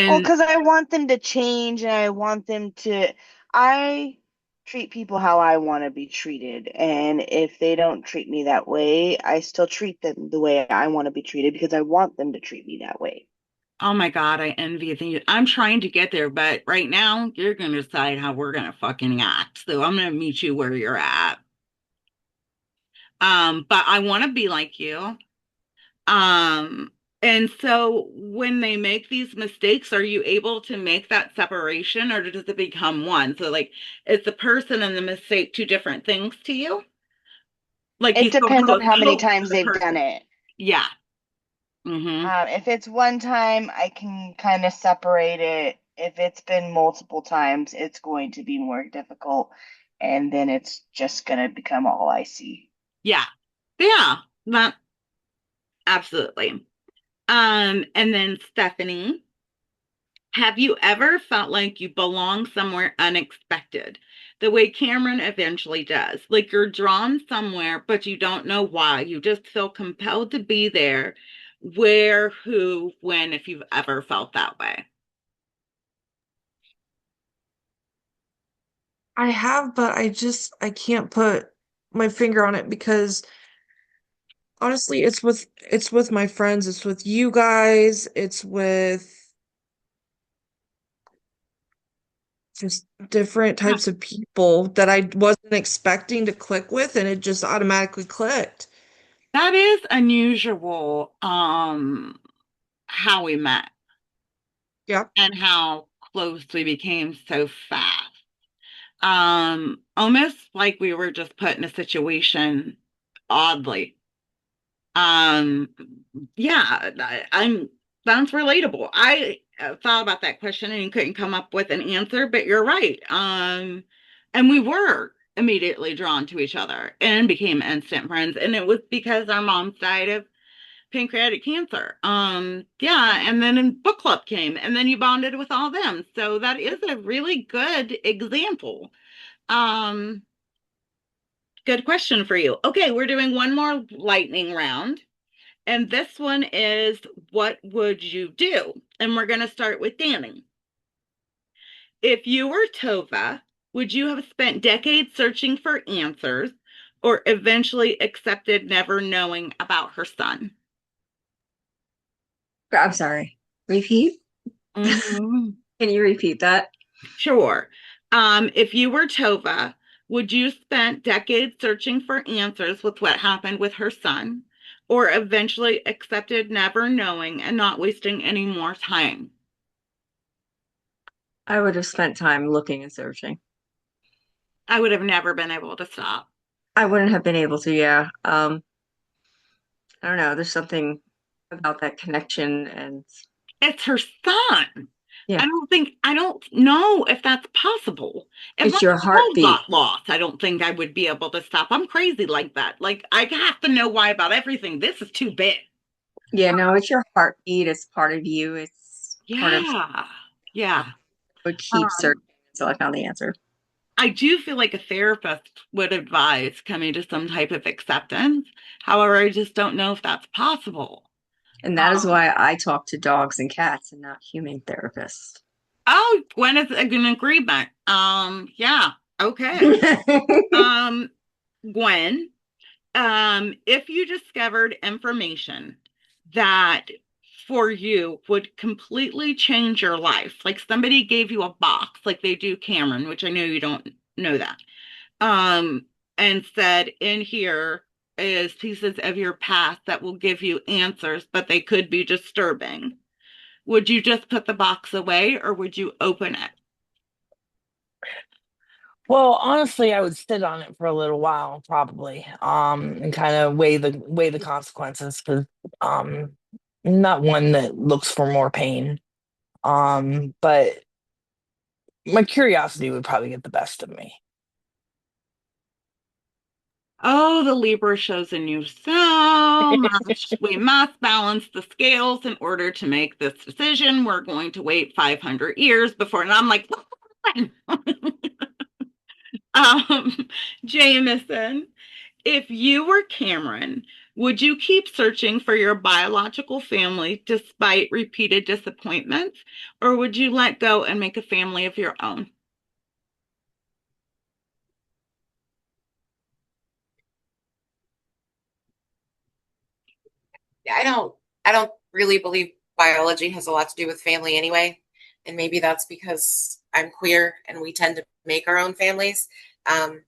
Well, And because I want them to change and I want them to. I treat people how I want to be treated. And if they don't treat me that way, I still treat them the way I want to be treated because I want them to treat me that way. oh my God, I envy you. I'm trying to get there, but right now you're going to decide how we're going to fucking act. So I'm going to meet you where you're at. But I want to be like you. Um, and so when they make these mistakes, are you able to make that separation or does it become one? So like, is the person and the mistake two different things to you? Like you It still depends have on a how many hope times for the they've done person. it. Yeah. Mm-hmm. If it's one time, I can kind of separate it. If it's been multiple times, it's going to be more difficult, and then it's just gonna become all I see. Yeah. Yeah. That absolutely. And then Stephanie, have you ever felt like you belong somewhere unexpected? The way Cameron eventually does. Like you're drawn somewhere, but you don't know why. You just feel compelled to be there. Where, who, when, if you've ever felt that way. I have, but I can't put my finger on it because honestly, it's with my friends, it's with you guys, it's with just different Yeah, types of people that I wasn't expecting to click with, and it just automatically clicked. that is unusual, how we met Yeah. and how close we became so fast. Almost like we were just put in a situation oddly. Um, yeah, I'm sounds relatable. I thought about that question and couldn't come up with an answer, but you're right. And we were immediately drawn to each other and became instant friends. And it was because our moms died of pancreatic cancer. Yeah, and then book club came, and then you bonded with all them. So that is a really good example. Um, Good question for you. Okay, we're doing one more lightning round. And this one is what would you do? And we're going to start with Danny. If you were Tova, would you have spent decades searching for answers or eventually accepted never knowing about her son? I'm sorry. Repeat? Mhm. Can you repeat that? Sure. If you were Tova, would you spend decades searching for answers with what happened with her son or eventually accepted never knowing and not wasting any more time? I would have spent time looking and searching. I would have never been able to stop. I wouldn't have been able to, yeah. I don't know. There's something about that connection and It's her son. yeah, I don't know if that's possible. If my it's your phone heartbeat. got lost, I don't think I would be able to stop. I'm crazy like that. Like, I have to know why about everything. This is too big. Yeah, no, it's your heartbeat. It's part of you. It's part of Yeah. Yeah. would keep Um, searching until I found the answer. I do feel like a therapist would advise coming to some type of acceptance. However, I just don't know if that's possible. And that is Um, why I talk to dogs and cats and not human therapists. oh, Gwen is in agreement. Yeah. Okay. Um, Gwen, if you discovered information that for you would completely change your life, like somebody gave you a box like they do Cameron, which I know you don't know that. Um, and said, in here is pieces of your past that will give you answers, but they could be disturbing. Would you just put the box away or would you open it? Well, honestly, I would sit on it for a little while, probably, and kind of weigh the consequences because um, I'm not one that looks for more pain. But my curiosity would probably get the best of me. Oh, the Libra shows in you so much. We must balance the scales in order to make this decision. We're going to wait 500 years before, and I'm like, Jameson, if you were Cameron, would you keep searching for your biological family despite repeated disappointments, or would you let go and make a family of your own? I don't really believe biology has a lot to do with family anyway. And maybe that's because I'm queer and we tend to make our own families. Um,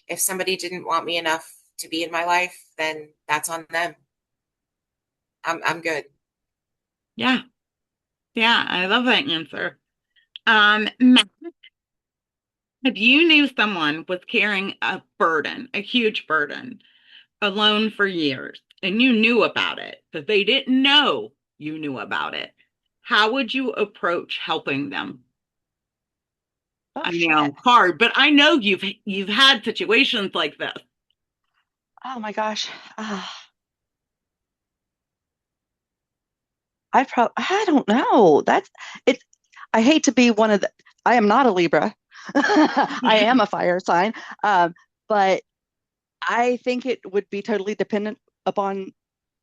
if somebody didn't want me enough to be in my life, then that's on them. I'm good. Yeah, yeah, I love that answer. If you knew someone was carrying a burden, a huge burden, alone for years, and you knew about it, but they didn't know you knew about it, how would you approach helping them? Oh I shit. know, hard, but I know you've had situations like this. Oh my gosh. I don't know. That's it. I hate to be one of the, I am not a Libra. I am a fire sign. Um, but I think it would be totally dependent upon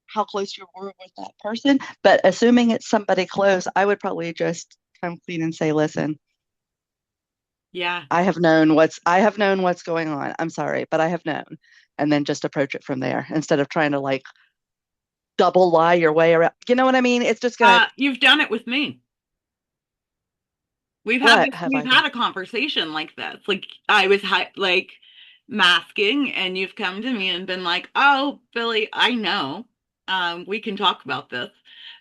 how close you were with that person. But assuming it's somebody close, I would probably just come clean and say, listen, Yeah. I have known what's going on. I'm sorry, but I have known. And then just approach it from there instead of trying to like double lie your way around. You know what I mean? It's just gonna, You've done it with me. what have We've I done? had a conversation like this. Like I was like masking, and you've come to me and been like, "Oh, Billy, I know. We can talk about this."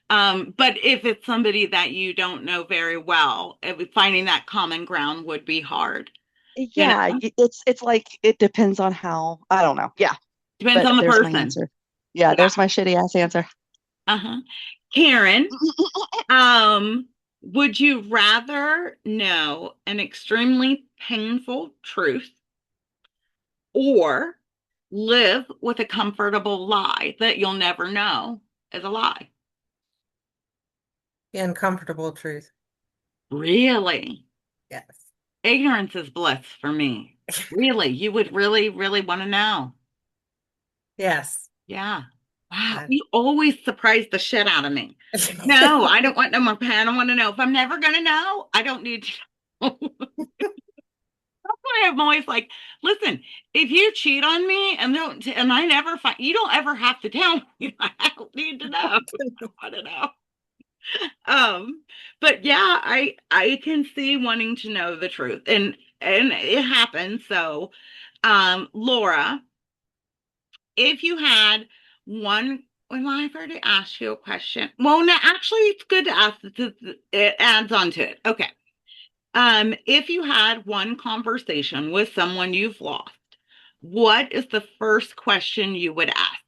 But if it's somebody that you don't know very well, finding that common ground would be hard. You Yeah, know, it's like it depends on how, I don't know. Yeah, depends but on the there's my person. answer. Yeah, Yeah. there's my shitty ass answer. Uh-huh. Karen, um, would you rather know an extremely painful truth or live with a comfortable lie that you'll never know is a lie? The uncomfortable truth. Really? Yes. Ignorance is bliss for me. Really? You would really, really want to know? Yes. Yeah. Wow. I- You always surprise the shit out of me. No, I don't want no more pain. I don't want to know. If I'm never going to know, I don't need to know. Why I'm always like, listen, if you cheat on me and don't, and I never find, you don't ever have to tell me. I don't need to know. I don't want to know. Um, but yeah, I can see wanting to know the truth, and it happens. So, Laura, if you had one, well, I've already asked you a question. Well, no, actually, it's good to ask. It adds on to it. Okay. If you had one conversation with someone you've lost, what is the first question you would ask?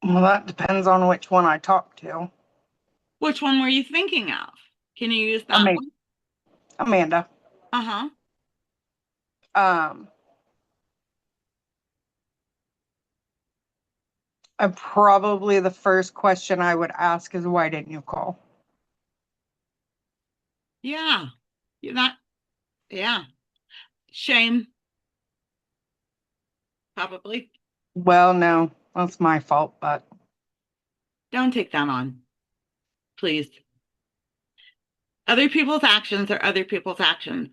Well, that depends on which one I talk to. Which one were you thinking of? Can you use I that mean, one? Amanda. Uh-huh. Um, probably the first question I would ask is, why didn't you call? Yeah. You're not, yeah. Shame, probably. Well, no, that's my fault, but Don't take that on, please. Other people's actions are other people's actions.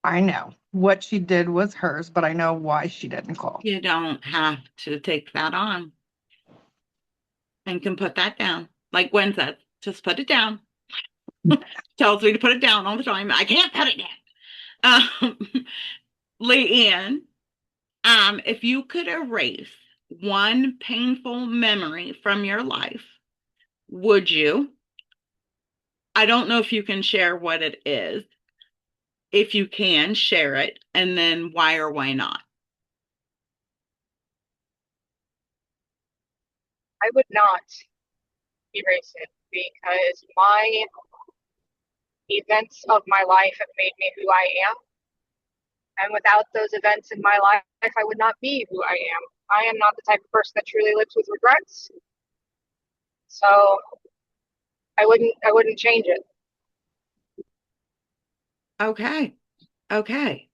I know what she did was hers, but I know why she didn't call. You don't have to take that on and can put that down. Like Gwen said, just put it down. Tells me to put it down all the time. I can't put it down. Leanne, if you could erase one painful memory from your life, would you? I don't know if you can share what it is. If you can, share it, and then why or why not. I would not erase it because my events of my life have made me who I am. And without those events in my life, I would not be who I am. I am not the type of person that truly lives with regrets. So I wouldn't change it. Okay. Okay.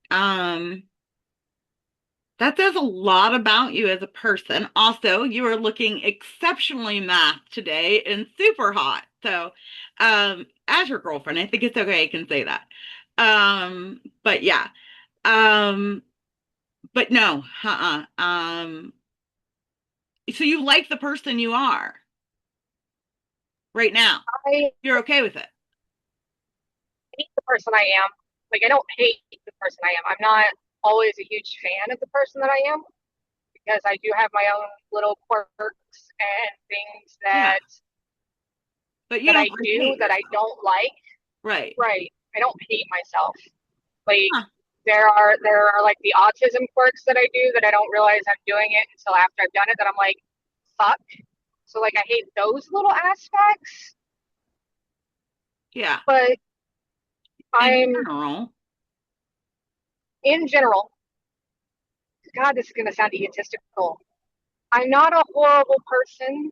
That says a lot about you as a person. Also, you are looking exceptionally math today and super hot. So, as your girlfriend, I think it's okay. I can say that. But yeah. Um, but no, so you like the person you are right now. I You're okay with it. hate the person I am. Like I don't hate the person I am. I'm not always a huge fan of the person that I am because I do have my own little quirks and things Yeah. that But you that don't I like do hate that I yourself. don't like. Right. Right. I don't hate myself. Like Huh. there are like the autism quirks that I do that I don't realize I'm doing it until after I've done it that I'm like, fuck. So like I hate those little aspects, Yeah. but In I'm general. in general, God, this is gonna sound egotistical. I'm not a horrible person.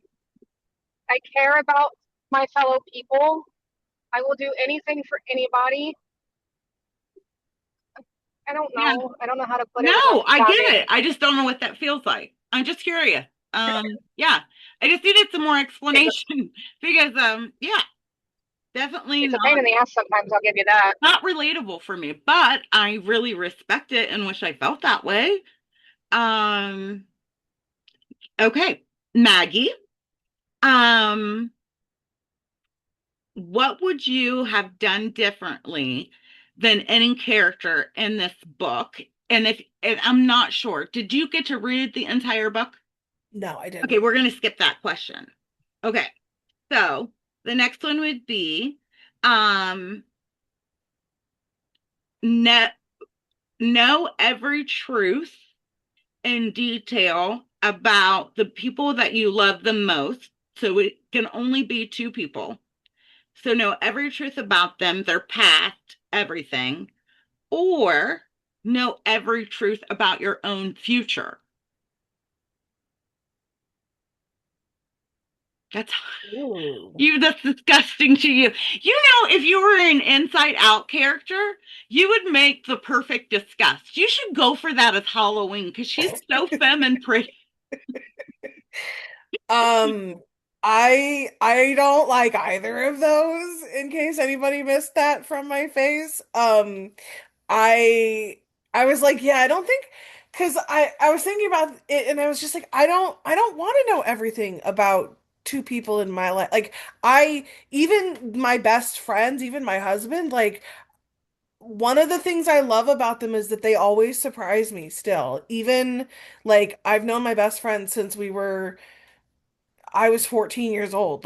I care about my fellow people. I will do anything for anybody. I don't Yeah. know. I don't know how to put No, it without I get sounding it. I just don't know what that feels like. I'm just curious. Yeah. I just needed some more it's a, explanation because yeah, definitely it's a pain not in the ass sometimes, I'll give you that. not relatable for me, but I really respect it and wish I felt that way. Um, okay. Maggie, um, what would you have done differently than any character in this book? And I'm not sure, did you get to read the entire book? No, I Okay, didn't. we're going to skip that question. Okay. So the next one would be um know, know every truth in detail about the people that you love the most. So it can only be two people. So know every truth about them, their past, everything, or know every truth about your own future. That's Ooh. that's disgusting to you. You know, if you were an inside out character, you would make the perfect disgust. You should go for that as Halloween because she's so femme and pretty. Um, I don't like either of those, in case anybody missed that from my face. I I was like, yeah, I don't think because I was thinking about it and I was just like, I don't want to know everything about two people in my life. Like I even my best friends, even my husband, like one of the things I love about them is that they always surprise me still. Even like I've known my best friend since I was 14 years old.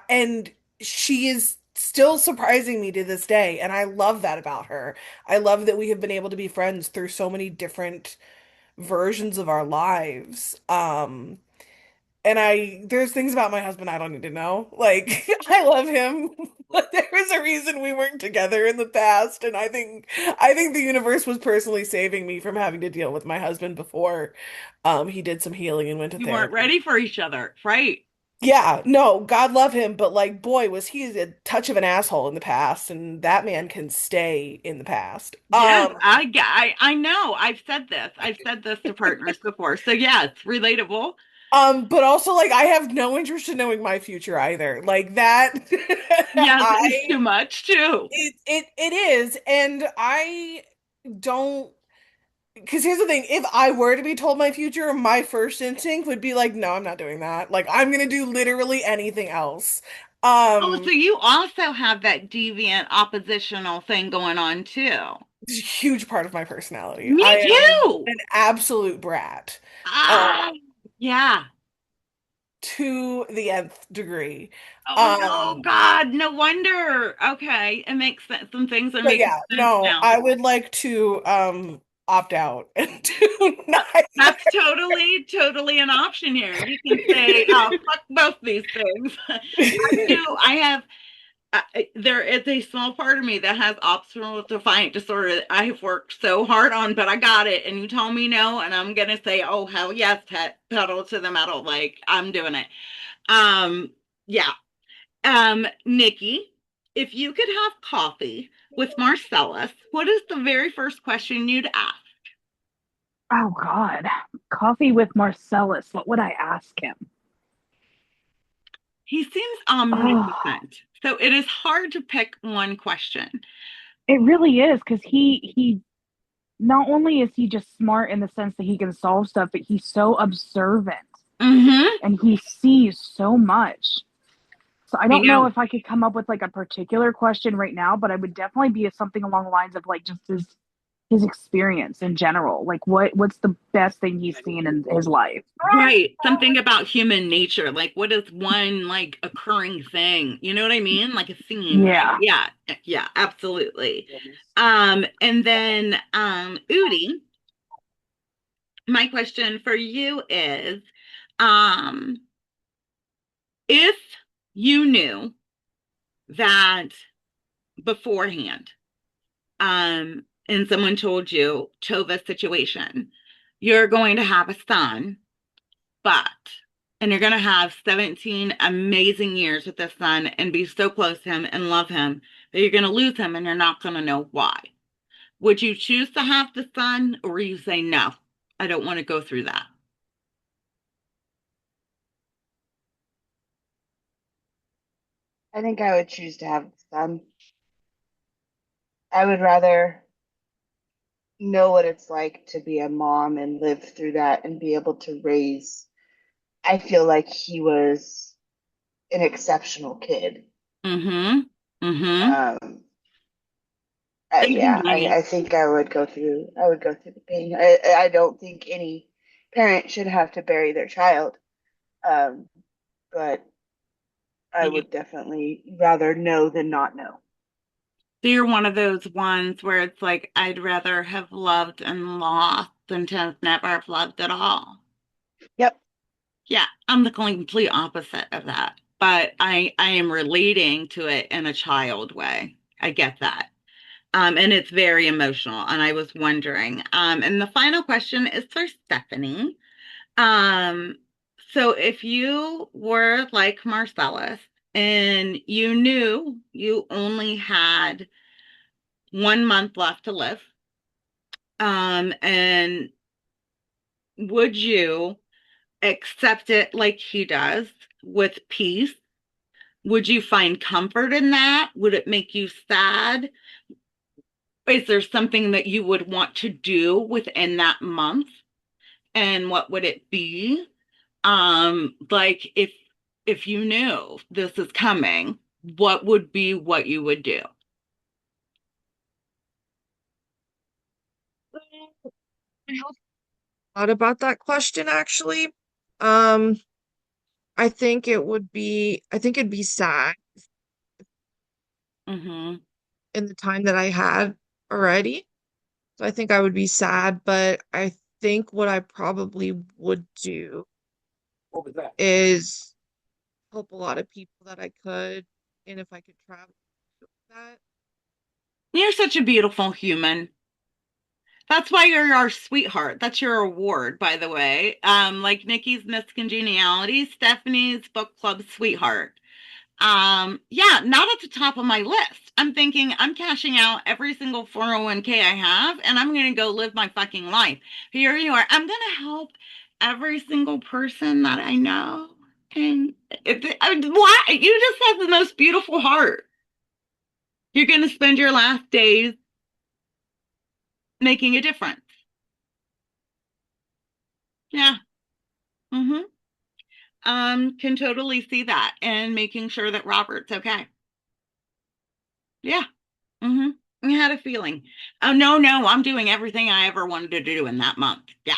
And she is still surprising me to this day, and I love that about her. I love that we have been able to be friends through so many different versions of our lives. And there's things about my husband I don't need to know. Like, I love him, but there was a reason we weren't together in the past, and I think the universe was personally saving me from having to deal with my husband before he did some healing and went to You weren't therapy. ready for each other, right? Yeah, no, God love him, but like, boy, was he a touch of an asshole in the past, and that man can stay in the past. Yes, I know. I've said this to partners before. So yeah, it's relatable. But also like, I have no interest in knowing my future either. Like that, Yes, it's I too much too. it is, and I don't. Because here's the thing, if I were to be told my future, my first instinct would be like, no, I'm not doing that. Like, I'm gonna do literally anything else. Oh, so you also have that deviant oppositional thing going on too. It's a huge part of my personality. Me I am too. an absolute brat. Ah, yeah. To the nth degree. Oh no, God, no wonder. Okay, it makes sense. Some things are But making yeah, sense no, now. I would like to opt out and do neither. That's totally an option here. You can say, "Oh, fuck both these things." I have. There is a small part of me that has optional defiant disorder that I have worked so hard on, but I got it. And you tell me no, and I'm gonna say, "Oh hell yes, pedal to the metal." Like I'm doing it. Um, yeah. Nikki, if you could have coffee with Marcellus, what is the very first question you'd ask? Oh God. Coffee with Marcellus. What would I ask him? He seems Oh, omnipotent, so it is hard to pick one question. it really is because he not only is he just smart in the sense that he can solve stuff, but he's so observant Mm-hmm. and he sees so much. So I I don't know know. if I could come up with like a particular question right now, but I would definitely be something along the lines of like just his experience in general. Like what's the best thing he's seen in his life? Right. Something about human nature. Like what is one like occurring thing? You know what I mean? Like a theme. Like, Yeah. yeah. Yeah, absolutely. And then Udi, my question for you is um if you knew that beforehand, and someone told you Tova's situation, you're going to have a son, but and you're going to have 17 amazing years with this son and be so close to him and love him that you're going to lose him and you're not going to know why. Would you choose to have the son or you say no? I don't want to go through that. I think I would choose to have some. I would rather know what it's like to be a mom and live through that and be able to raise. I feel like he was an exceptional kid. Mm-hmm. Mm-hmm. Um, Thank you, yeah, honey. I think I would go through the pain. I don't think any parent should have to bury their child. Um, but I Yeah. would definitely rather know than not know. So you're one of those ones where it's like, I'd rather have loved and lost than to never have loved at all. Yep. Yeah, I'm the complete opposite of that. But I am relating to it in a child way. I get that. And it's very emotional. And I was wondering. And the final question is for Stephanie. Um, so if you were like Marcellus and you knew you only had 1 month left to live, and would you accept it like he does with peace? Would you find comfort in that? Would it make you sad? Is there something that you would want to do within that month? And what would it be? Like if you knew this is coming, what would be what you would do? I have thought about that question actually. Um, I think it'd be sad Mm-hmm. in the time that I had already. So I think I would be sad, but I think what I probably would do is help a lot of people that I could, and if I could travel with that. You're such a beautiful human. That's why you're our sweetheart. That's your award, by the way. Like Nikki's Miss Congeniality, Stephanie's book club sweetheart. Yeah, not at the top of my list. I'm thinking I'm cashing out every single 401k I have and I'm going to go live my fucking life. Here you are. I'm going to help every single person that I know. And why? You just have the most beautiful heart. You're going to spend your last days making a difference. Yeah. Mm-hmm. can totally see that and making sure that Robert's okay. Yeah. Mm-hmm. I had a feeling. Oh, no, no, I'm doing everything I ever wanted to do in that month. Yeah.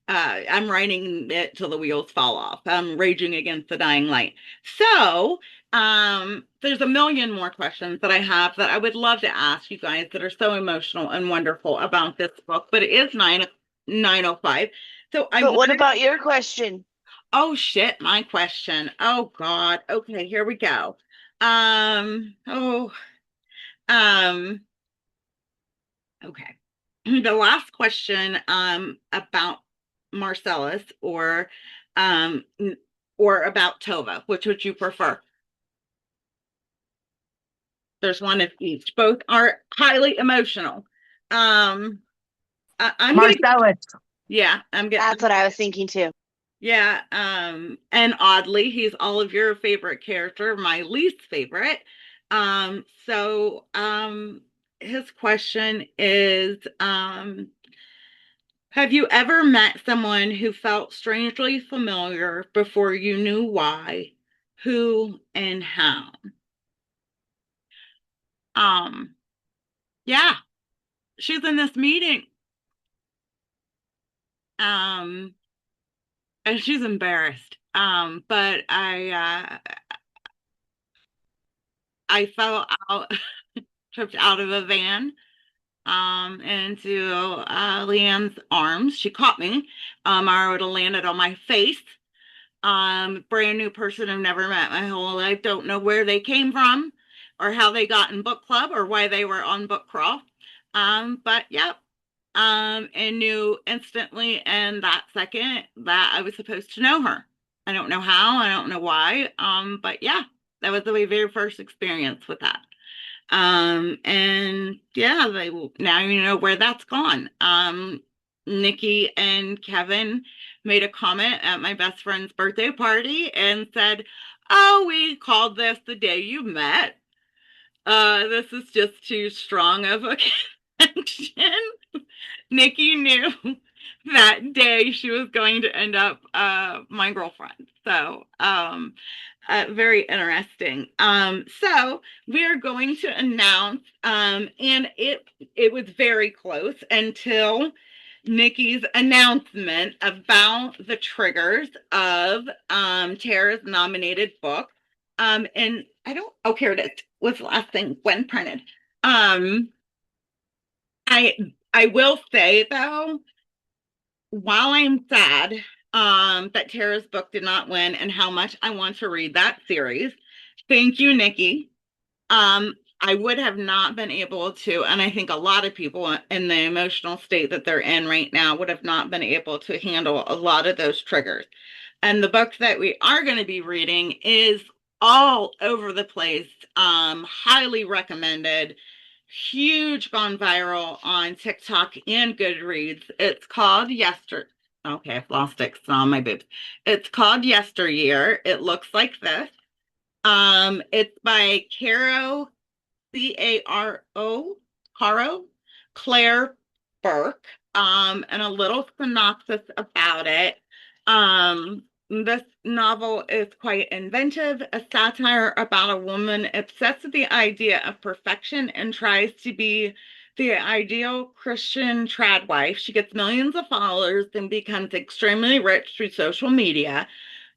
I'm writing it till the wheels fall off. I'm raging against the dying light. So, there's a million more questions that I have that I would love to ask you guys that are so emotional and wonderful about this book, but it is 9:05. So I But what wanted, about your question? oh shit, my question. Oh God. Okay, here we go. Oh, um, okay. The last question about Marcellus um or about Tova, which would you prefer? There's one of each. Both are highly emotional. I'm gonna, Marcellus. yeah, I'm getting, That's what I was thinking too. yeah, and oddly, he's all of your favorite character, my least favorite. So his question is, have you ever met someone who felt strangely familiar before you knew why, who, and how? Um, yeah, she's in this meeting. Um, and she's embarrassed. But I fell out, tripped out of a van, into Leanne's arms. She caught me. I would have landed on my face. Brand new person I've never met my whole life. Don't know where they came from or how they got in book club or why they were on book crawl. But yep. And knew instantly in that second that I was supposed to know her. I don't know how, I don't know why. But yeah, that was the very first experience with that. And yeah, they now you know where that's gone. Nikki and Kevin made a comment at my best friend's birthday party and said, "Oh, we called this the day you met. This is just too strong of a connection." Nikki knew that day she was going to end up my girlfriend. So very interesting. So we are going to announce, and it was very close until Nikki's announcement about the triggers of Tara's nominated book. And I don't, oh, here it is. What's the last thing when printed? Um, I I will say though, while I'm sad that Tara's book did not win and how much I want to read that series, thank you, Nikki. I would have not been able to, and I think a lot of people in the emotional state that they're in right now would have not been able to handle a lot of those triggers. And the book that we are going to be reading is all over the place, highly recommended, huge, gone viral on TikTok and Goodreads. It's called Yester. Okay, I've lost it. It's on my boobs. It's called Yesteryear. It looks like this. It's by Caro, Caro, Claire Burke, and a little synopsis about it. This novel is quite inventive, a satire about a woman obsessed with the idea of perfection and tries to be the ideal Christian trad wife. She gets millions of followers and becomes extremely rich through social media,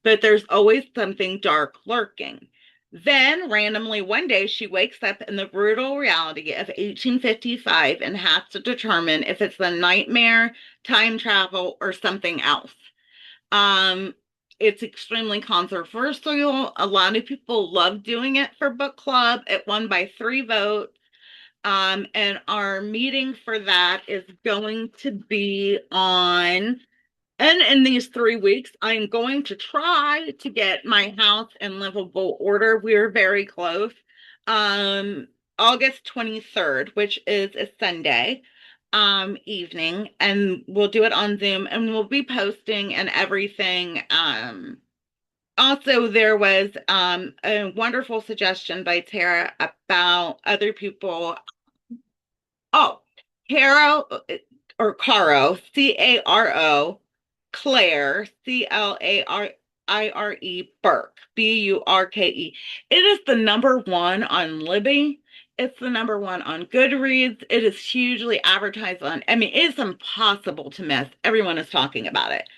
but there's always something dark lurking. Then, randomly, one day, she wakes up in the brutal reality of 1855 and has to determine if it's a nightmare, time travel, or something else. Um, it's extremely controversial. A lot of people love doing it for book club. It won by 3 votes. And our meeting for that is going to be on, and in these 3 weeks, I'm going to try to get my house in livable order. We're very close. Um, August 23rd, which is a Sunday evening, and we'll do it on Zoom and we'll be posting and everything. Also, there was a wonderful suggestion by Tara about other people. Oh, Caro or Caro, Caro, Claire, Claire, Bire, Burke, Burke. It is the number one on Libby. It's the number one on Goodreads. It is hugely advertised on. I mean, it's impossible to miss. Everyone is talking about it.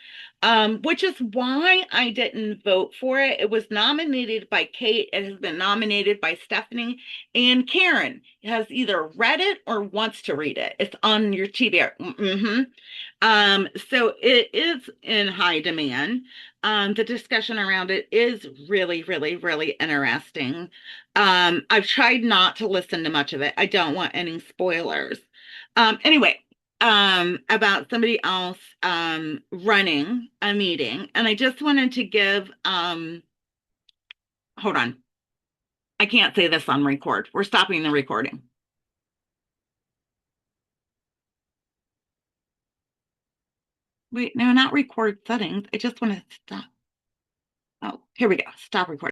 Which is why I didn't vote for it. It was nominated by Kate. It has been nominated by Stephanie, and Karen has either read it or wants to read it. It's on your TBR. So it is in high demand. The discussion around it is really, really, really interesting. I've tried not to listen to much of it. I don't want any spoilers. Anyway, about somebody else running a meeting, and I just wanted to give hold on. I can't say this on record. We're stopping the recording. Wait, no, not record settings. I just want to stop. Oh, here we go. Stop recording.